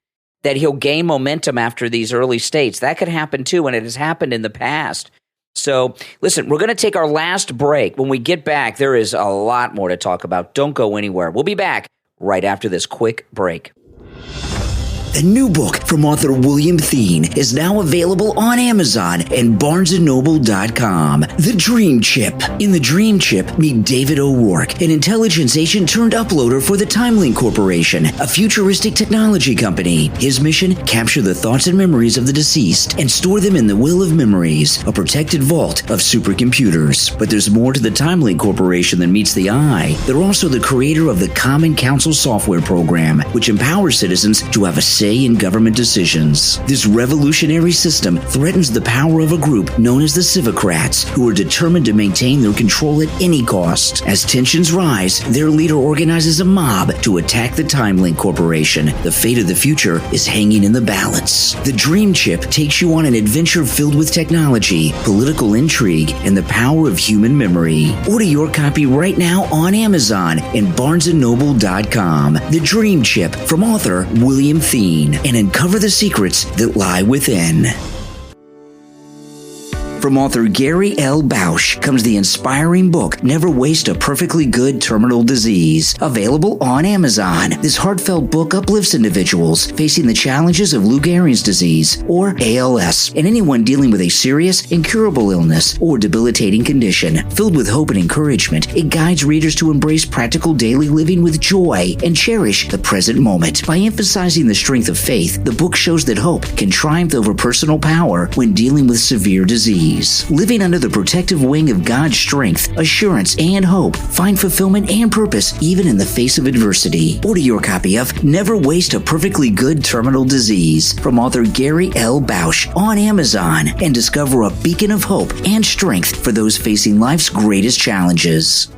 that he'll gain momentum after these early states. That could happen too, and it has happened in the past. So, listen, we're going to take our last break. When we get back, there is a lot more to talk about. Don't go anywhere. We'll be back right after this quick break. A new book from author William Thien is now available on Amazon and BarnesandNoble.com. The Dream Chip. In The Dream Chip, meet David O'Rourke, an intelligence agent turned uploader for the TimeLink Corporation, a futuristic technology company. His mission, capture the thoughts and memories of the deceased and store them in the Will of Memories, a protected vault of supercomputers. But there's more to the TimeLink Corporation than meets the eye. They're also the creator of the Common Council software program, which empowers citizens to have a say in government decisions. This revolutionary system threatens the power of a group known as the Civocrats, who are determined to maintain their control at any cost. As tensions rise, their leader organizes a mob to attack the TimeLink Corporation. The fate of the future is hanging in the balance. The Dream Chip takes you on an adventure filled with technology, political intrigue, and the power of human memory. Order your copy right now on Amazon and BarnesandNoble.com. The Dream Chip from author William Thien, and uncover the secrets that lie within. From author Gary L. Bausch comes the inspiring book, Never Waste a Perfectly Good Terminal Disease, available on Amazon. This heartfelt book uplifts individuals facing the challenges of Lou Gehrig's disease, or ALS, and anyone dealing with a serious, incurable illness or debilitating condition. Filled with hope and encouragement, it guides readers to embrace practical daily living with joy and cherish the present moment. By emphasizing the strength of faith, the book shows that hope can triumph over personal power when dealing with severe disease. Living under the protective wing of God's strength, assurance, and hope, find fulfillment and purpose even in the face of adversity. Order your copy of Never Waste a Perfectly Good Terminal Disease from author Gary L. Bausch on Amazon and discover a beacon of hope and strength for those facing life's greatest challenges.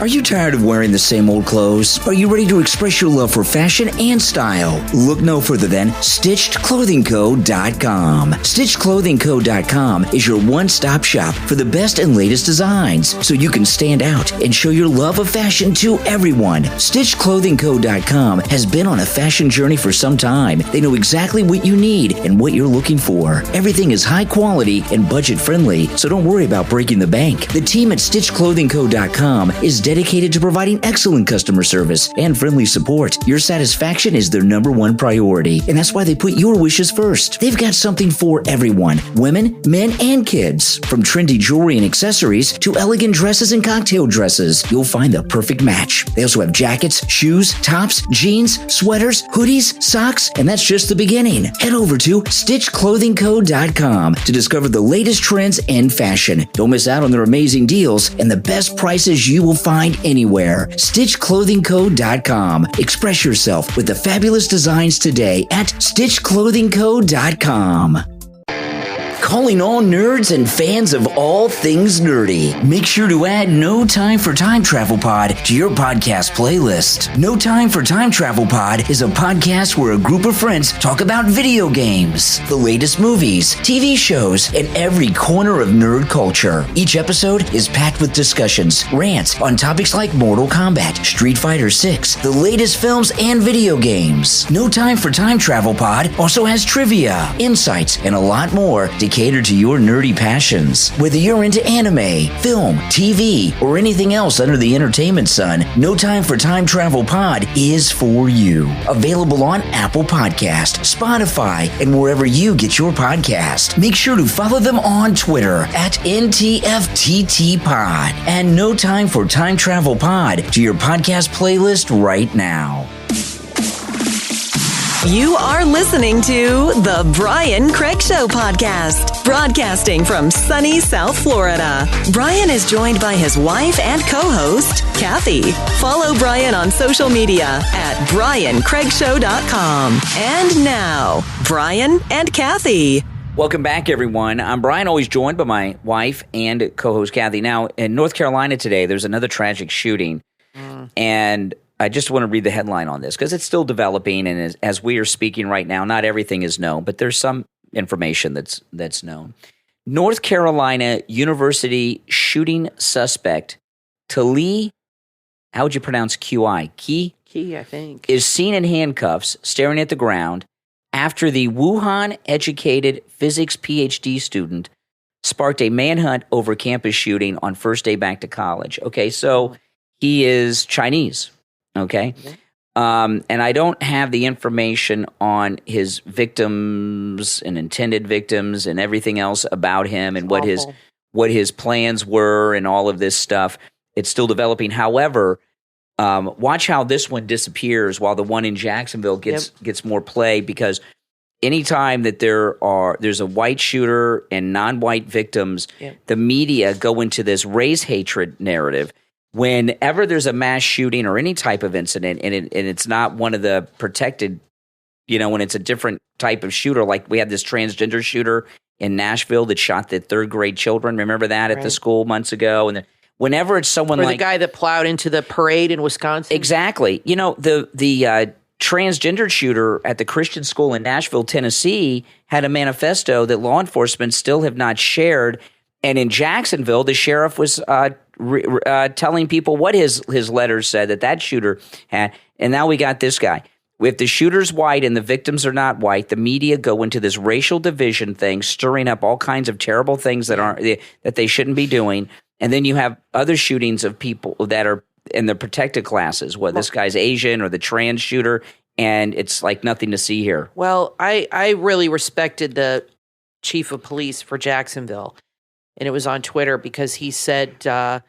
Are you tired of wearing the same old clothes? Are you ready to express your love for fashion and style? Look no further than StitchedClothingCo.com. StitchedClothingCo.com is your one-stop shop for the best and latest designs, so you can stand out and show your love of fashion to everyone. StitchedClothingCo.com has been on a fashion journey for some time. They know exactly what you need and what you're looking for. Everything is high quality and budget friendly, so don't worry about breaking the bank. The team at StitchedClothingCo.com is dedicated to providing excellent customer service and friendly support. Your satisfaction is their number one priority, and that's why they put your wishes first. They've got something for everyone, women, men, and kids. From trendy jewelry and accessories to elegant dresses and cocktail dresses, you'll find the perfect match. They also have jackets, shoes, tops, jeans, sweaters, hoodies, socks, and that's just the beginning. Head over to StitchedClothingCo.com to discover the latest trends and fashion. Don't miss out on their amazing deals and the best prices you will find anywhere. StitchedClothingCo.com. Express yourself with the fabulous designs today at StitchedClothingCo.com. calling all nerds and fans of all things nerdy. Make sure to add No Time for Time Travel Pod to your podcast playlist. No Time for Time Travel Pod is a podcast where a group of friends talk about video games, the latest movies, TV shows, and every corner of nerd culture. Each episode is packed with discussions, rants on topics like Mortal Kombat, Street Fighter VI, the latest films and video games. No Time for Time Travel Pod also has trivia, insights, and a lot more to cater to your nerdy passions. Whether you're into anime, film, TV, or anything else under the entertainment sun, No Time for Time Travel Pod is for you. Available on Apple Podcast, Spotify, and wherever you get your podcast. Make sure to follow them on Twitter at NTFTTPod. And No Time for Time Travel Pod to your podcast playlist right now. You are listening to The Brian Craig Show podcast, broadcasting from sunny South Florida. Brian is joined by his wife and co-host, Kathy. Follow Brian on social media at briancraigshow.com. And now, Brian and Kathy. Welcome back, everyone. I'm Brian, always joined by my wife and co-host, Kathy. Now, in North Carolina today, there's another tragic shooting, and I just want to read the headline on this because it's still developing, and as we are speaking right now, not everything is known, but there's some information that's known. North Carolina University shooting suspect Tali, how would you pronounce QI? Key, I think, is seen in handcuffs, staring at the ground after the Wuhan-educated physics PhD student sparked a manhunt over campus shooting on first day back to college. Okay, so he is Chinese. Okay. And I don't have the information on his victims and intended victims and everything else about him and what his plans were and all of this stuff. It's still developing. However, watch how this one disappears while the one in Jacksonville gets more play, because anytime that there's a white shooter and non-white victims, the media go into this race hatred narrative. Whenever there's a mass shooting or any type of incident, and it's not one of the protected, when it's a different type of shooter, like we had this transgender shooter in Nashville that shot the third grade children. Remember that at the school months ago? And whenever it's someone the guy that plowed into the parade in Wisconsin. Exactly. The transgender shooter at the Christian school in Nashville, Tennessee, had a manifesto that law enforcement still have not shared. And in Jacksonville, the sheriff was telling people what his letters said that shooter had. And now we got this guy. If the shooter's white and the victims are not white, the media go into this racial division thing, stirring up all kinds of terrible things that they shouldn't be doing. And then you have other shootings of people that are in the protected classes. This guy's Asian or the trans shooter, and it's like nothing to see here. Well, I really respected the chief of police for Jacksonville. And it was on Twitter because he said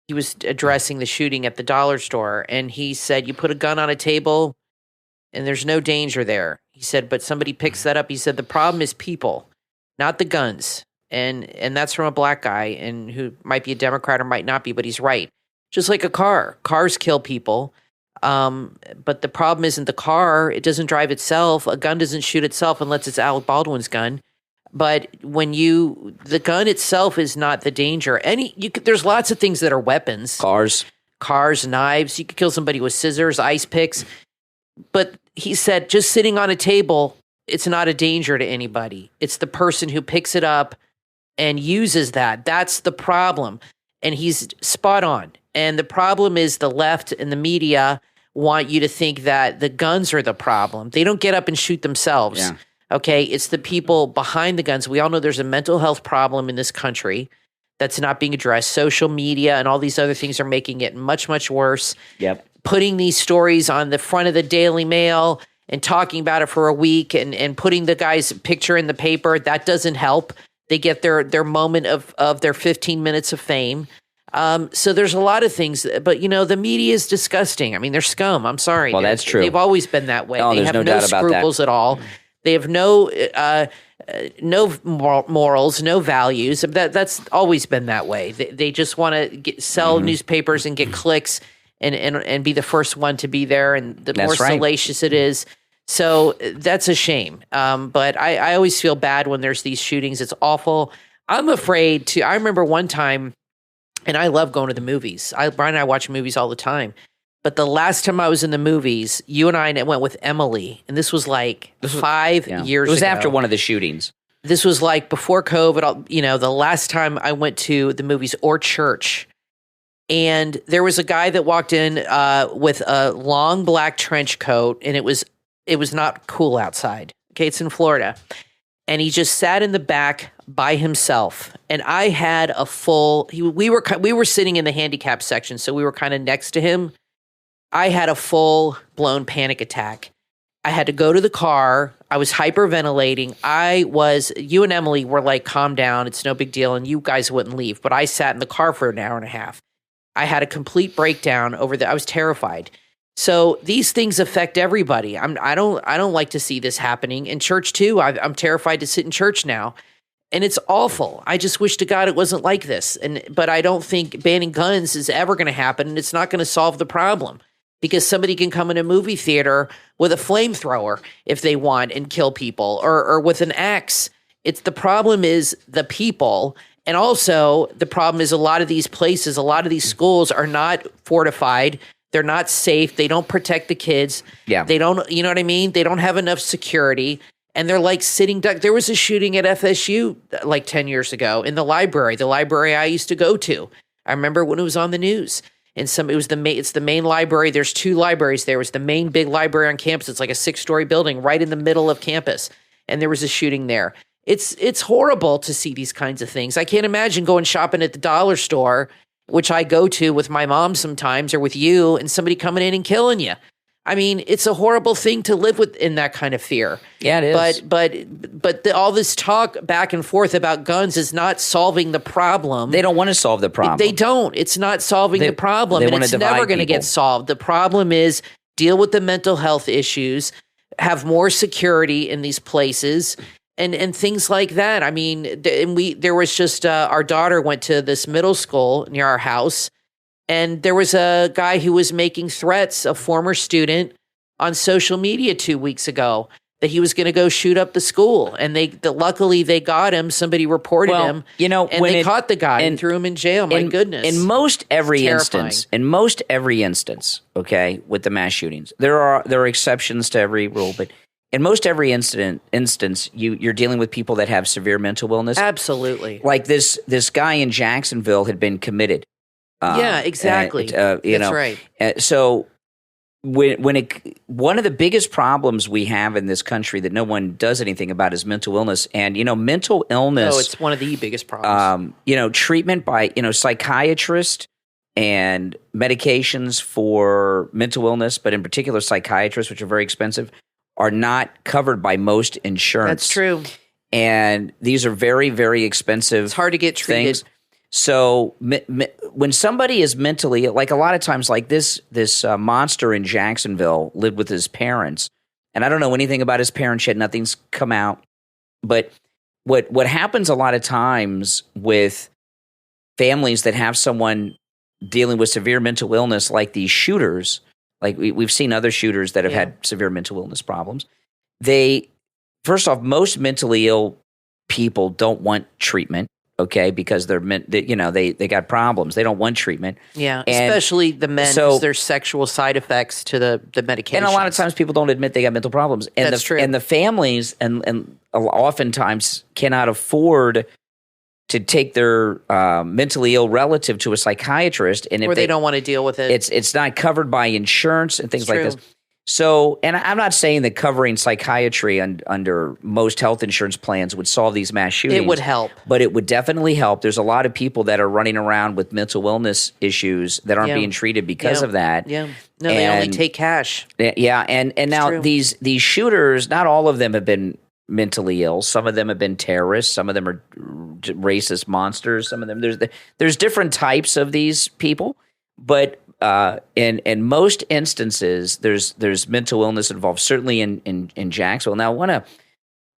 he was addressing the shooting at the dollar store. And he said, you put a gun on a table and there's no danger there. He said, but somebody picks that up. He said, the problem is people, not the guns. And that's from a black guy and who might be a Democrat or might not be, but he's right. Just like a car. Cars kill people. But the problem isn't the car. It doesn't drive itself. A gun doesn't shoot itself unless it's Alec Baldwin's gun. But the gun itself is not the danger. There's lots of things that are weapons. Cars, knives. You could kill somebody with scissors, ice picks. But he said, just sitting on a table, it's not a danger to anybody. It's the person who picks it up and uses that. That's the problem. And he's spot on. And the problem is the left and the media want you to think that the guns are the problem. They don't get up and shoot themselves. Yeah. Okay, it's the people behind the guns. We all know there's a mental health problem in this country that's not being addressed. Social media and all these other things are making it much, much worse. Yep. Putting these stories on the front of the Daily Mail and talking about it for a week and putting the guy's picture in the paper, that doesn't help. They get their moment of their 15 minutes of fame. So there's a lot of things, but the media is disgusting. I mean, they're scum. I'm sorry. Well, that's true. They've always been that way. Oh, they have no scruples at all. They have no morals, no values. That's always been that way. They just want to sell newspapers and get clicks and be the first one to be there. And the more salacious it is, So that's a shame. But I always feel bad when there's these shootings. It's awful. I'm afraid to. I remember one time, and I love going to the movies. Brian and I watch movies all the time. But the last time I was in the movies, you and I went with Emily, and this was like 5 years ago. It was after one of the shootings. This was like before COVID. The last time I went to the movies or church. And there was a guy that walked in with a long black trench coat, and it was not cool outside. Okay, it's in Florida. And he just sat in the back by himself. And I had a full we were sitting in the handicap section, so we were kind of next to him. I had a full-blown panic attack. I had to go to the car. I was hyperventilating. You and Emily were like, calm down. It's no big deal. And you guys wouldn't leave. But I sat in the car for an hour and a half. I had a complete breakdown I was terrified. So these things affect everybody. I don't like to see this happening in church too. I'm terrified to sit in church now, and it's awful. I just wish to God it wasn't like this. But I don't think banning guns is ever going to happen, and it's not going to solve the problem because somebody can come in a movie theater with a flamethrower if they want and kill people, or with an axe. The problem is the people. And also, the problem is a lot of these places, a lot of these schools are not fortified. They're not safe. They don't protect the kids. Yeah. They don't, you know what I mean? They don't have enough security. And they're like sitting duck. There was a shooting at FSU like 10 years ago in the library I used to go to. I remember when it was on the news. And it's the main library. There's 2 libraries there. It was the main big library on campus. It's like a 6-story building right in the middle of campus. And there was a shooting there. It's horrible to see these kinds of things. I can't imagine going shopping at the dollar store, which I go to with my mom sometimes, or with you, and somebody coming in and killing you. I mean, it's a horrible thing to live with in that kind of fear. Yeah, it is. But all this talk back and forth about guns is not solving the problem. They don't want to solve the problem. They don't. It's not solving the problem, and it's never going to get solved. The problem is deal with the mental health issues, have more security in these places. And things like that. I mean, there was just our daughter went to this middle school near our house, and there was a guy who was making threats, a former student, on social media 2 weeks ago that he was going to go shoot up the school. And luckily they got him. Somebody reported him. And they caught the guy and threw him in jail. My goodness. In most every instance, okay, with the mass shootings, there are exceptions to every rule, but in most every instance, you're dealing with people that have severe mental illness. Absolutely. Like this guy in Jacksonville had been committed. Yeah, exactly. That's right. So one of the biggest problems we have in this country that no one does anything about is mental illness. And, mental illness. Oh, it's one of the biggest problems. Treatment by, psychiatrists and medications for mental illness, but in particular psychiatrists, which are very expensive, are not covered by most insurance. That's true. And these are very, very expensive. It's hard to get treated. Things. So when somebody is mentally, like a lot of times, like this monster in Jacksonville lived with his parents, and I don't know anything about his parents yet. Nothing's come out. But what happens a lot of times with families that have someone dealing with severe mental illness, like these shooters. Like we've seen other shooters that have had severe mental illness problems. First off, most mentally ill people don't want treatment, okay, because they got problems. They don't want treatment. Yeah, especially the men, because there's sexual side effects to the medication. And a lot of times people don't admit they got mental problems. And That's true. And the families and oftentimes cannot afford to take their mentally ill relative to a psychiatrist, and if they don't want to deal with it, it's not covered by insurance and things like this. So, and I'm not saying that covering psychiatry under most health insurance plans would solve these mass shootings. It would help, but it would definitely help. There's a lot of people that are running around with mental illness issues that aren't being treated because of that. Yeah, no, they only take cash. Yeah, and now these shooters, not all of them have been mentally ill. Some of them have been terrorists. Some of them are racist monsters. Some of them there's different types of these people, but in most instances there's mental illness involved. Certainly in Jacksonville. Now I want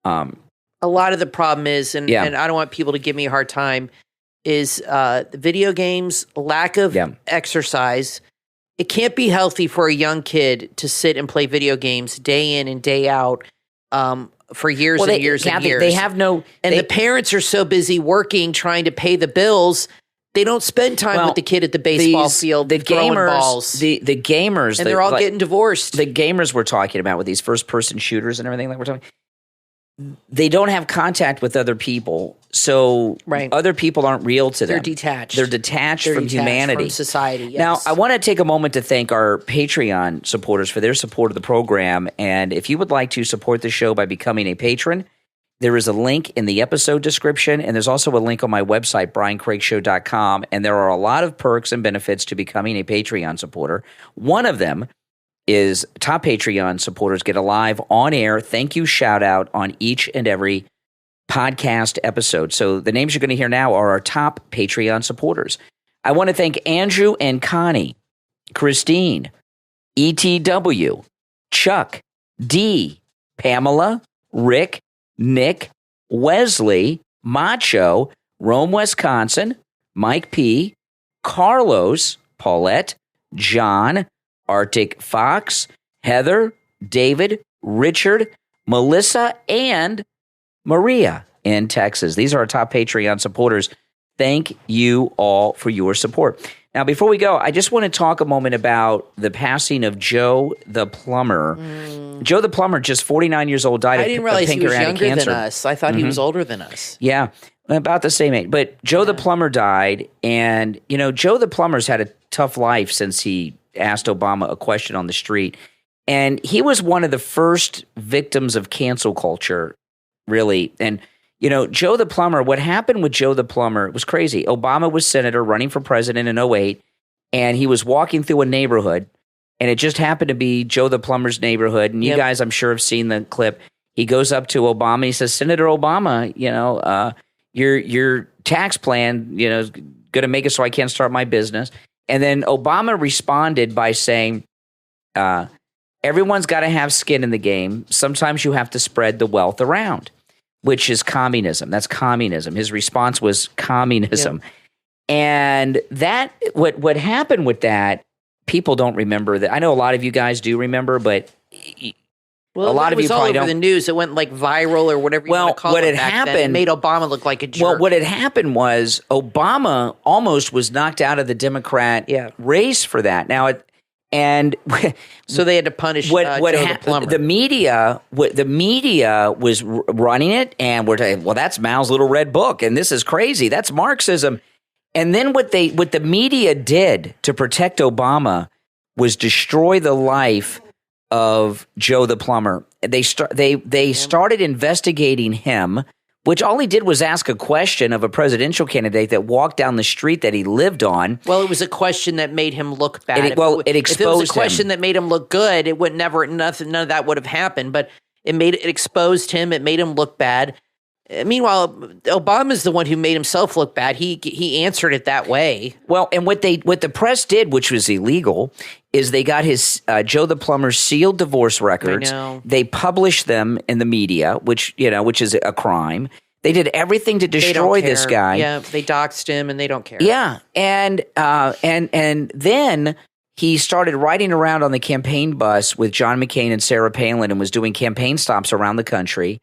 to. A lot of the problem is, and I don't want people to give me a hard time, is the video games, lack of exercise. it can't be healthy for a young kid to sit and play video games day in and day out for years and years and years. They have no... And the parents are so busy working, trying to pay the bills, they don't spend time with the kid at the baseball field, the throwing gamers, balls. The gamers... And they're all getting divorced. The gamers we're talking about with these first-person shooters and everything that we're talking... They don't have contact with other people, so other people aren't real to them. They're detached. They're detached from humanity. From society, yes. Now, I want to take a moment to thank our Patreon supporters for their support of the program. And if you would like to support the show by becoming a patron, there is a link in the episode description, and there's also a link on my website, briancraigshow.com. And there are a lot of perks and benefits to becoming a Patreon supporter. One of them is top Patreon supporters get a live on-air thank you shout-out on each and every podcast episode. So the names you're going to hear now are our top Patreon supporters. I want to thank Andrew and Connie, Christine, ETW, Chuck, D, Pamela, Rick, Nick, Wesley, Macho, Rome, Wisconsin, Mike P., Carlos, Paulette, John, Arctic Fox, Heather, David, Richard, Melissa, and Maria in Texas. These are our top Patreon supporters. Thank you all for your support. Now, before we go, I just want to talk a moment about the passing of Joe the Plumber. Joe the Plumber, just 49 years old, died of pancreatic cancer. I didn't realize he was younger than us. I thought he was older than us. Yeah, about the same age. But Joe the Plumber died, and, you know, Joe the Plumber's had a tough life since he asked Obama a question on the street. And he was one of the first victims of cancel culture, really. And, you know, Joe the Plumber, what happened with Joe the Plumber was crazy. Obama was senator running for president in 2008, and he was walking through a neighborhood, and it just happened to be Joe the Plumber's neighborhood. And you guys, I'm sure, have seen the clip. He goes up to Obama, and he says, Senator Obama, you know, your tax plan, you know, is going to make it so I can't start my business. And then Obama responded by saying, everyone's got to have skin in the game. Sometimes you have to spread the wealth around, which is communism. That's communism. His response was communism. Yep. And that what happened with that, people don't remember that. I know a lot of you guys do remember, but a lot of you probably don't. It was all over the news. It went like viral or whatever you want to call it back then. It made Obama look like a jerk. Well, what had happened was Obama almost was knocked out of the Democrat race for that. Now, so they had to punish Joe the Plumber. The media was running it, and we're saying, well, that's Mao's little red book, and this is crazy. That's Marxism. And then what the media did to protect Obama was destroy the life of Joe the Plumber. They started investigating him, which all he did was ask a question of a presidential candidate that walked down the street that he lived on. Well, it was a question that made him look bad. It exposed him. If it was a question that made him look good, it would none of that would have happened. But it exposed him. It made him look bad. Meanwhile, Obama's the one who made himself look bad. He answered it that way. Well, and what the press did, which was illegal, is they got his Joe the Plumber's sealed divorce records. I know. They published them in the media, which is a crime. They did everything to destroy this guy. Yeah, they doxed him, and they don't care. Yeah, and then he started riding around on the campaign bus with John McCain and Sarah Palin and was doing campaign stops around the country.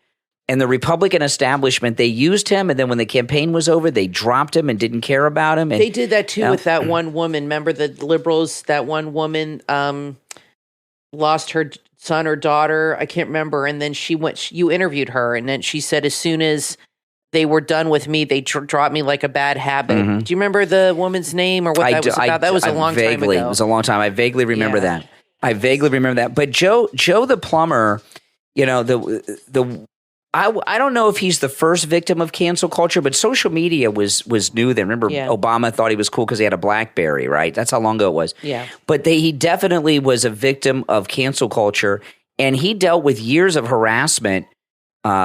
And the Republican establishment, they used him, and then when the campaign was over, they dropped him and didn't care about him. And, they did that too with that one woman. Remember the liberals? That one woman lost her son or daughter. I can't remember. And then you interviewed her, and then she said, as soon as they were done with me, they dropped me like a bad habit. Mm-hmm. Do you remember the woman's name or what that was about? That was a long time ago. It was a long time. I vaguely remember that. But Joe the Plumber, you know, I don't know if he's the first victim of cancel culture, but social media was new then. Remember, Obama thought he was cool because he had a BlackBerry, right? That's how long ago it was. Yeah. But he definitely was a victim of cancel culture, and he dealt with years of harassment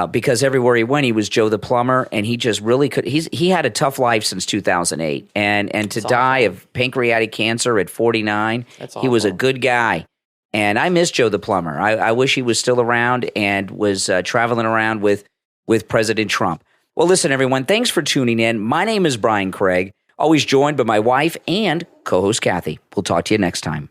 because everywhere he went, he was Joe the Plumber, and he just really could. He had a tough life since 2008, and to die of pancreatic cancer at 49, he was a good guy. And I miss Joe the Plumber. I wish he was still around and was traveling around with President Trump. Well, listen, everyone, thanks for tuning in. My name is Brian Craig, always joined by my wife and co-host Kathy. We'll talk to you next time.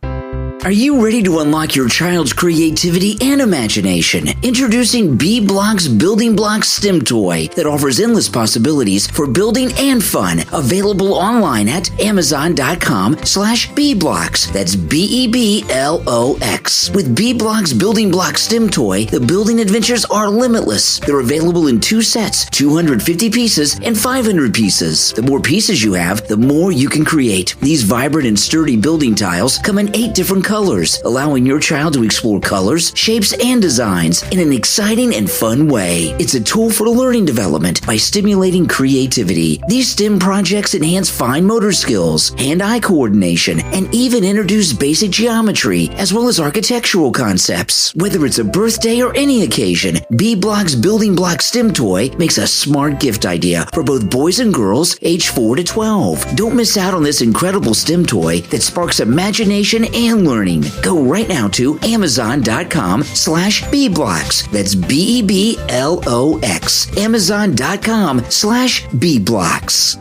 Are you ready to unlock your child's creativity and imagination? Introducing B-Block's Building Block STEM toy that offers endless possibilities for building and fun. Available online at amazon.com/B-Blocks. That's BEBLOX. With B-Block's Building Block STEM toy, the building adventures are limitless. They're available in 2 sets, 250 pieces and 500 pieces. The more pieces you have, the more you can create. These vibrant and sturdy building tiles come in 8 different colors, allowing your child to explore colors, shapes, and designs in an exciting and fun way. It's a tool for learning development by stimulating creativity. These STEM projects enhance fine motor skills, hand-eye coordination, and even introduce basic geometry as well as architectural concepts. Whether it's a birthday or any occasion, B-Block's Building Block STEM toy makes a smart gift idea for both boys and girls aged 4 to 12. Don't miss out on this incredible STEM toy that sparks imagination and learning. Go right now to amazon.com/B-Blocks. That's BEBLOX. Amazon.com/B-Blocks.